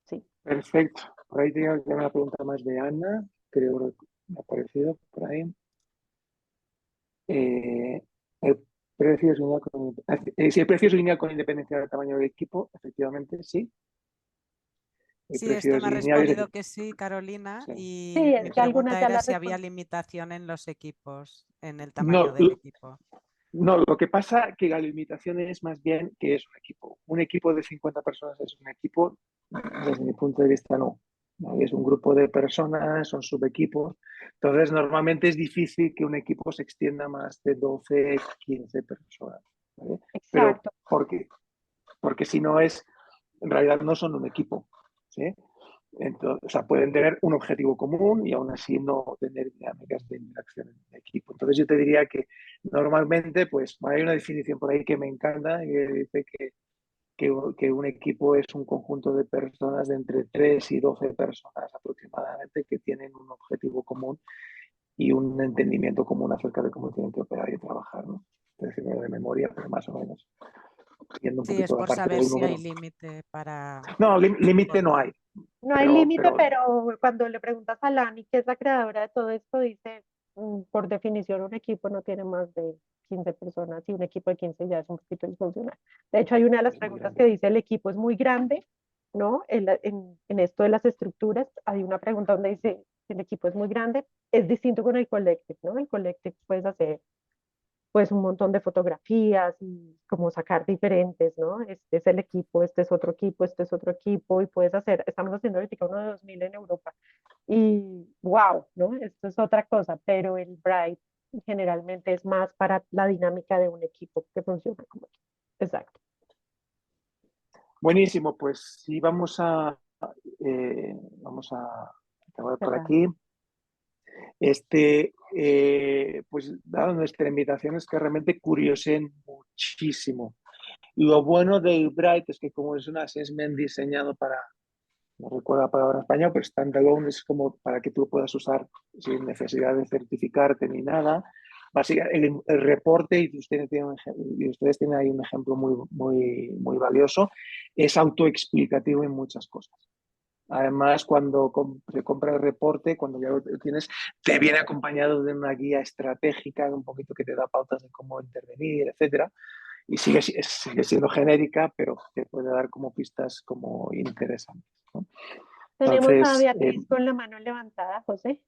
Sí. Perfecto. Por ahí tengo una pregunta más de Ana, creo que me ha aparecido por ahí. El precio es lineal con, si el precio es lineal con independencia del tamaño del equipo, efectivamente, sí. El Sí, precio esto me ha es lineal, respondido que sí, Carolina, sí. y Sí, mi es que algunas pregunta ya era la si había respondí. limitación en los equipos, en el No, tamaño del equipo. no, lo que pasa que la limitación es más bien que es un equipo. Un equipo de 50 personas es un equipo, desde mi punto de vista no. ¿No? Es un grupo de personas, son subequipos. Entonces, normalmente es difícil que un equipo se extienda más de 12, 15 personas. ¿Vale? Pero Exacto. porque si no es, en realidad no son un equipo. ¿Sí? Entonces, o sea, pueden tener un objetivo común y aún así no tener dinámicas de interacción en equipo. Entonces yo te diría que normalmente, pues hay una definición por ahí que me encanta que dice que un equipo es un conjunto de personas de entre 3 y 12 personas aproximadamente que tienen un objetivo común y un entendimiento común acerca de cómo tienen que operar y trabajar, ¿no? Es decir, de memoria, pero más o menos. Siguiendo un Sí, es poquito la por parte saber del si hay número. límite para No, límite no hay. No hay límite, Pero pero cuando le preguntas a Lani, que es la creadora de todo esto, dice, por definición, un equipo no tiene más de 15 personas y un equipo de 15 ya es un poquito disfuncional. De hecho, hay una de las es muy preguntas que grande. dice, el equipo es muy grande, ¿no? En esto de las estructuras, hay una pregunta donde dice, el equipo es muy grande, es distinto con el collective, ¿no? El collective puedes hacer pues un montón de fotografías y como sacar diferentes, ¿no? Este es el equipo, este es otro equipo, este es otro equipo y puedes hacer, estamos haciendo ahorita uno de 2000 en Europa y wow, ¿no? Esto es otra cosa, pero el Bright generalmente es más para la dinámica de un equipo que funciona como equipo. Exacto. Buenísimo, pues sí, vamos a acabar por Cerrar. aquí. Pues dado nuestra invitación es que realmente curiosen muchísimo. Lo bueno del Bright es que como es un assessment diseñado para, no recuerdo la palabra en español, pero standalone es como para que tú puedas usar sin necesidad de certificarte ni nada. Básicamente, el reporte, y ustedes tienen ahí un ejemplo muy valioso, es autoexplicativo en muchas cosas. Además, cuando se compra el reporte, cuando ya lo tienes, te viene acompañado de una guía estratégica, un poquito que te da pautas de cómo intervenir, etcétera. Y sigue siendo genérica, pero te puede dar como pistas como interesantes, ¿no? Tenemos a Entonces, Beatriz con la mano levantada, José.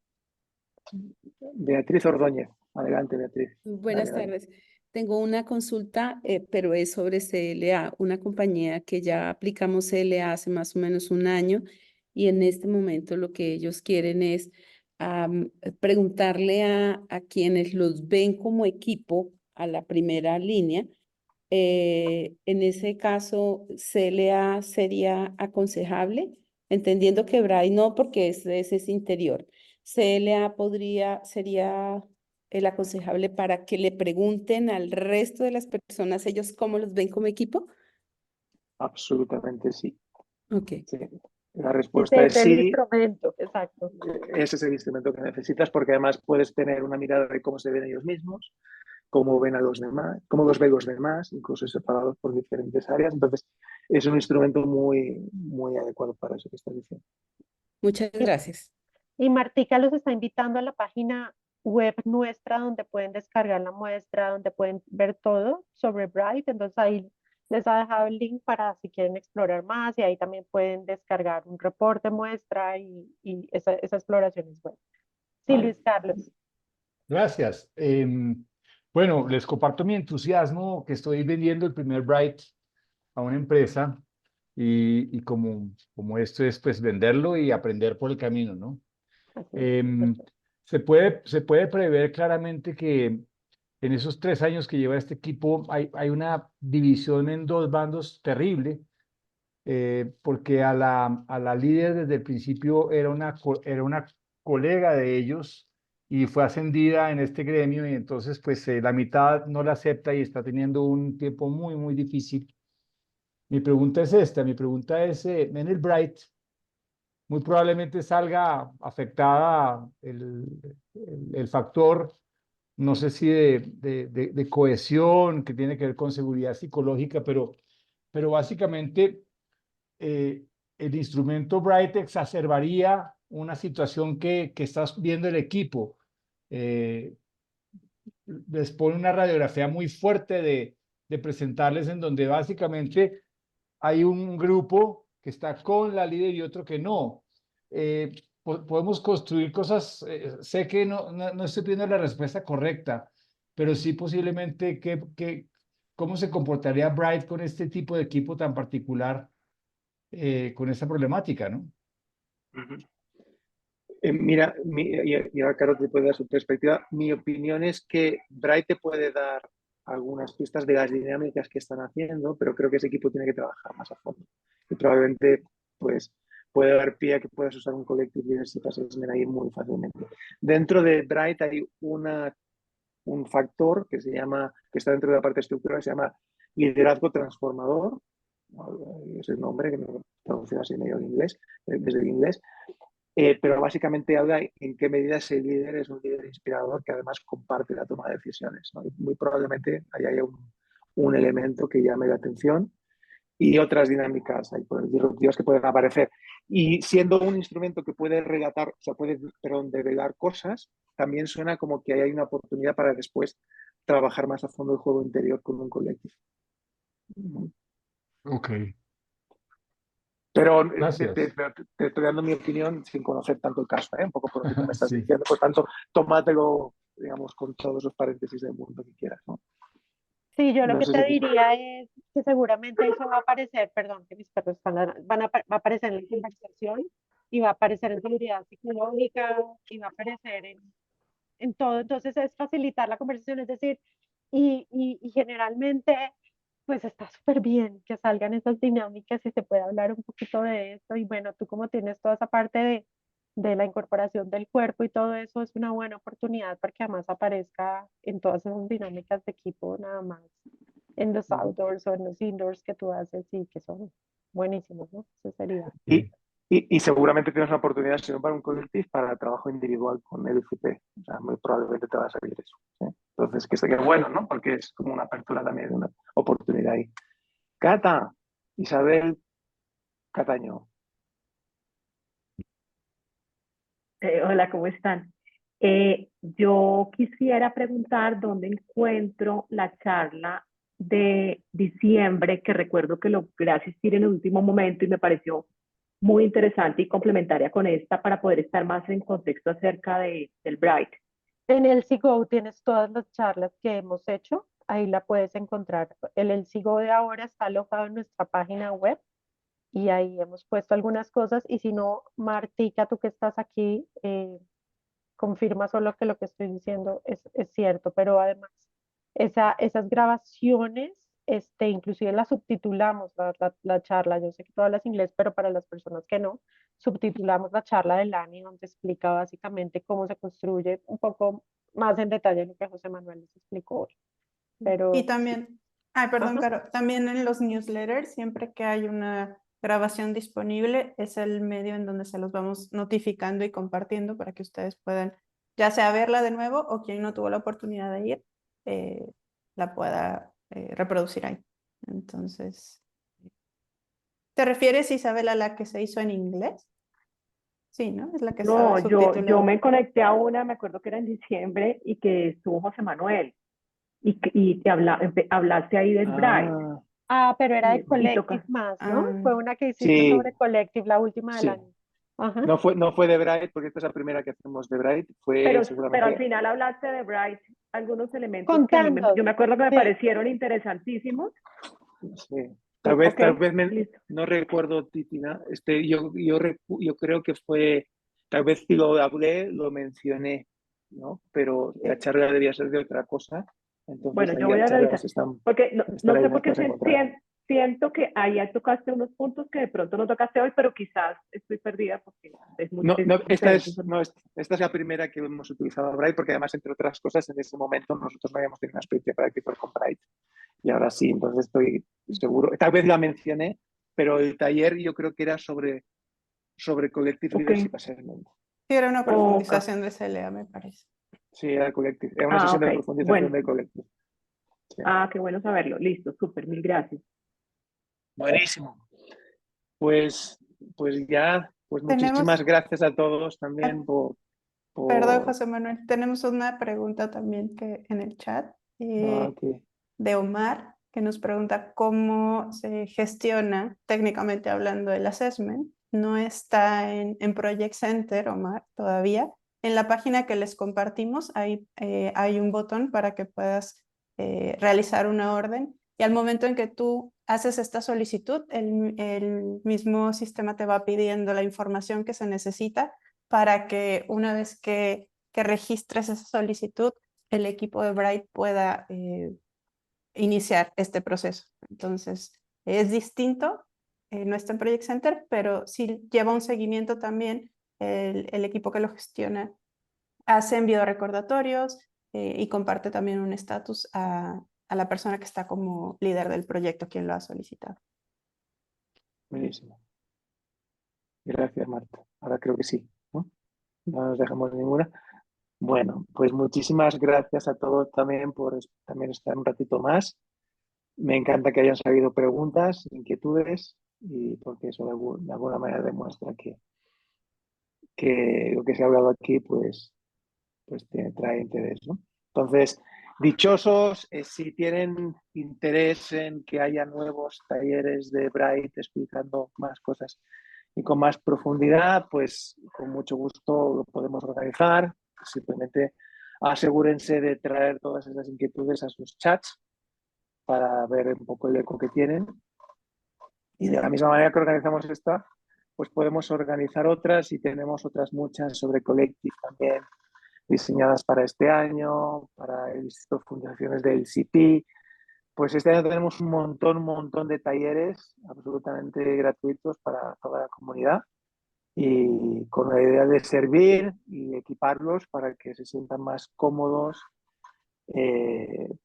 Beatriz Ordóñez. Adelante, Beatriz. Buenas Dale. tardes. Tengo una consulta, pero es sobre CLA, una compañía que ya aplicamos CLA hace más o menos un año y en este momento lo que ellos quieren es preguntarle a quienes los ven como equipo a la primera línea. En ese caso, CLA sería aconsejable, entendiendo que Braille no, porque ese es interior. CLA sería el aconsejable para que le pregunten al resto de las personas ellos cómo los ven como equipo. Absolutamente sí. Ok. Sí. La Ese respuesta es es el sí. instrumento, exacto. Ese es el instrumento que necesitas porque además puedes tener una mirada de cómo se ven ellos mismos, cómo ven a los demás, cómo los ven los demás, incluso separados por diferentes áreas. Entonces, es un instrumento muy adecuado para eso que estás diciendo. Muchas Y, gracias. Y Martica los está invitando a la página web nuestra donde pueden descargar la muestra, donde pueden ver todo sobre Bright. Entonces ahí les ha dejado el link para si quieren explorar más y ahí también pueden descargar un reporte muestra y esa exploración es buena. Sí, Vale. Luis Carlos. Gracias. Bueno, les comparto mi entusiasmo que estoy vendiendo el primer Bright a una empresa y como esto es pues venderlo y aprender por el camino, ¿no? Así es. Em, se puede prever claramente que en esos 3 años que lleva este equipo hay una división en dos bandos terrible, porque a la líder desde el principio era una colega de ellos y fue ascendida en este gremio y entonces pues la mitad no la acepta y está teniendo un tiempo muy, muy difícil. Mi pregunta es esta, mi pregunta es, en el Bright, muy probablemente salga afectada el factor, no sé si de cohesión, que tiene que ver con seguridad psicológica, pero básicamente el instrumento Bright exacerbaría una situación que estás viendo el equipo. Eh, Les pone una radiografía muy fuerte de presentarles en donde básicamente hay un grupo que está con la líder y otro que no. Podemos construir cosas, sé que no estoy pidiendo la respuesta correcta, pero sí posiblemente cómo se comportaría Bright con este tipo de equipo tan particular, con esta problemática, ¿no? Ujú. Mira, y ahora Caro te puede dar su perspectiva. Mi opinión es que Bright te puede dar algunas pistas de las dinámicas que están haciendo, pero creo que ese equipo tiene que trabajar más a fondo. Y probablemente pues, puede dar pie a que puedas usar un Collective Leadership Assessment ahí muy fácilmente. Dentro de Bright hay un factor que está dentro de la parte estructural, que se llama liderazgo transformador. Es el nombre que me traducido así medio en inglés, desde el inglés. Pero básicamente habla en qué medida ese líder es un líder inspirador que además comparte la toma de decisiones, ¿no? Y muy probablemente ahí haya un elemento que llame la atención y otras dinámicas disruptivas que pueden aparecer. Y siendo un instrumento que puede relatar, o sea, puede, perdón, develar cosas, también suena como que ahí hay una oportunidad para después trabajar más a fondo el juego interior con un colectivo. Ok, Pero gracias. te estoy dando mi opinión sin conocer tanto el caso, ¿eh? Un poco por lo que tú me estás Sí, diciendo. Por tanto, tómatelo, digamos, con todos los paréntesis del mundo que quieras, ¿no? Sí, yo lo No que sé te si... diría es que seguramente eso va a aparecer, perdón, que mis perros va a aparecer en la conversación y va a aparecer en seguridad psicológica y va a aparecer en todo. Entonces es facilitar la conversación, es decir, y generalmente pues está súper bien que salgan esas dinámicas y se pueda hablar un poquito de esto. Y bueno, tú como tienes toda esa parte de la incorporación del cuerpo y todo eso, es una buena oportunidad para que además aparezca en todas esas dinámicas de equipo, nada más en los outdoors o en los indoors que tú haces y que son buenísimos, ¿no? Eso sería. Y, y seguramente tienes una oportunidad, si no para un colectivo, para trabajo individual con el ICP. O sea, muy probablemente te va a salir eso, ¿sí? Entonces, que sería bueno, ¿no? Porque es como una apertura también de una oportunidad ahí. Cata, Isabel Cataño. Hola, ¿cómo están? Yo quisiera preguntar dónde encuentro la charla de diciembre, que recuerdo que logré asistir en el último momento y me pareció muy interesante y complementaria con esta para poder estar más en contexto acerca del Bright. En el SIGO tienes todas las charlas que hemos hecho, ahí la puedes encontrar. El SIGO de ahora está alojado en nuestra página web y ahí hemos puesto algunas cosas y si no, Martica, tú que estás aquí, confirma solo que lo que estoy diciendo es cierto, pero además esas grabaciones, inclusive las subtitulamos, la charla, yo sé que tú hablas inglés, pero para las personas que no, subtitulamos la charla de Lani, donde explica básicamente cómo se construye un poco más en detalle lo que José Manuel les explicó hoy. Pero Y también, ay, perdón, ajá. Caro, también en los newsletters, siempre que hay una grabación disponible, es el medio en donde se los vamos notificando y compartiendo para que ustedes puedan, ya sea verla de nuevo o quien no tuvo la oportunidad de ir, la pueda reproducir ahí. Entonces, ¿te refieres, Isabel, a la que se hizo en inglés? Sí, ¿no? Es la que estaba No, yo subtitulada. me conecté a una, me acuerdo que era en diciembre, y que estuvo José Manuel, y te hablaste ahí del Bright, Pero era de y Collective toca. más, ¿no? Ah, Fue una que hiciste Sí, sobre Collective, la última del sí. año. Ajá. No fue de Bright, porque esta es la primera que hacemos de Bright. Fue Pero al seguramente. final hablaste de Bright, algunos elementos que Contando, yo me acuerdo que me sí. parecieron interesantísimos. Sí. Ok, Tal vez listo. no recuerdo, Titina. Yo creo que fue, tal vez si lo hablé, lo mencioné, ¿no? Pero la charla debía ser de otra cosa. Entonces Bueno, ahí yo voy las a charlas revisar, porque están no ahí, sé las por qué puedes encontrar. siento que ahí ya tocaste unos puntos que de pronto no tocaste hoy, pero quizás estoy perdida porque es No, diferente. esta es la primera que hemos utilizado Bright, porque además, entre otras cosas, en ese momento nosotros no habíamos tenido una experiencia práctica con Bright. Y ahora sí, entonces estoy seguro. Tal vez la mencioné, pero el taller yo creo que era sobre Collective Ok, Leadership Assessment. sí, era una ok. profundización de CLA, me parece. Sí, era Collective. Era una sesión Ok, de profundización bueno. de Collective. Sí. Qué bueno saberlo. Listo, súper, mil gracias. Buenísimo. Pues ya, pues muchísimas Tenemos, gracias a todos también perdón, por... José Manuel, tenemos una pregunta también que en el chat ok. de Omar, que nos pregunta cómo se gestiona, técnicamente hablando, el assessment. No está en Project Center, Omar, todavía. En la página que les compartimos hay un botón para que puedas realizar una orden, y al momento en que tú haces esta solicitud, el mismo sistema te va pidiendo la información que se necesita para que una vez que registres esa solicitud, el equipo de Bright pueda iniciar este proceso. Entonces, es distinto, no está en Project Center, pero sí lleva un seguimiento también. El equipo que lo gestiona hace envío de recordatorios y comparte también un estatus a la persona que está como líder del proyecto, quien lo ha solicitado. Buenísimo. Gracias, Marta. Ahora creo que sí, ¿no? No nos dejamos ninguna. Bueno, pues muchísimas gracias a todos también por también estar un ratito más. Me encanta que hayan salido preguntas, inquietudes, y porque eso de alguna manera demuestra que lo que se ha hablado aquí pues trae interés, ¿no? Entonces, dichosos, si tienen interés en que haya nuevos talleres de Bright explicando más cosas y con más profundidad, pues con mucho gusto lo podemos organizar. Simplemente asegúrense de traer todas esas inquietudes a sus chats para ver un poco el eco que tienen. Y de la misma manera que organizamos esta, pues podemos organizar otras, y tenemos otras muchas sobre Collective también diseñadas para este año, para el Instituto de Fundaciones del ICP. Pues este año tenemos un montón de talleres absolutamente gratuitos para toda la comunidad, y con la idea de servir y equiparlos para que se sientan más cómodos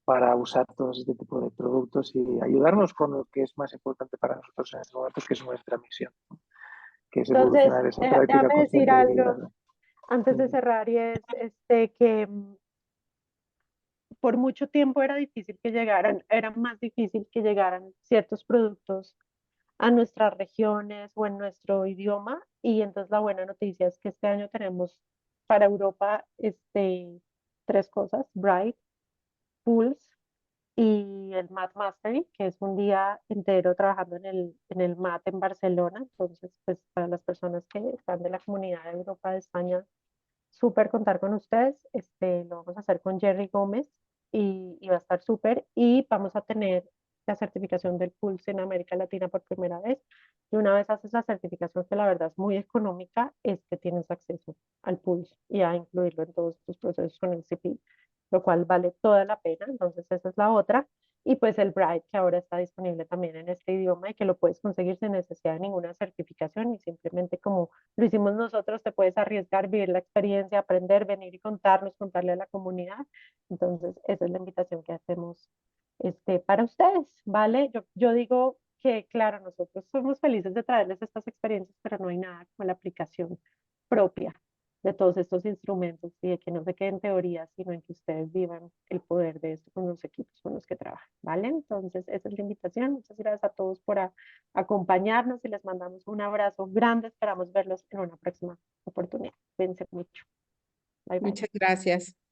para usar todos este tipo de productos y ayudarnos con lo que es más importante para nosotros en estos momentos, que es nuestra misión, ¿no? Que es Entonces, evolucionar esa práctica déjame decir consciente de algo liderazgo. antes de cerrar, y es que por mucho tiempo era difícil que llegaran, era más difícil que llegaran ciertos productos a nuestras regiones o en nuestro idioma, y entonces la buena noticia es que este año tenemos para Europa tres cosas: Bright, Pulse y el Math Mastery, que es un día entero trabajando en el Math en Barcelona. Entonces, pues para las personas que están de la comunidad de Europa, de España, súper contar con ustedes. Lo vamos a hacer con Jerry Gómez, y va a estar súper. Y vamos a tener la certificación del Pulse en América Latina por primera vez. Y una vez haces la certificación, que la verdad es muy económica, es que tienes acceso al Pulse y a incluirlo en todos tus procesos con el CP, lo cual vale toda la pena. Entonces, esa es la otra. Y pues el Bright, que ahora está disponible también en este idioma y que lo puedes conseguir sin necesidad de ninguna certificación, y simplemente como lo hicimos nosotros, te puedes arriesgar, vivir la experiencia, aprender, venir y contarnos, contarle a la comunidad. Entonces, esa es la invitación que hacemos para ustedes, ¿vale? Yo digo que, claro, nosotros somos felices de traerles estas experiencias, pero no hay nada como la aplicación propia de todos estos instrumentos y de que no se quede en teoría, sino en que ustedes vivan el poder de esto con los equipos con los que trabajan, ¿vale? Entonces, esa es la invitación. Muchas gracias a todos por acompañarnos y les mandamos un abrazo grande. Esperamos verlos en una próxima oportunidad. Cuídense mucho. Bye, bye. Muchas gracias.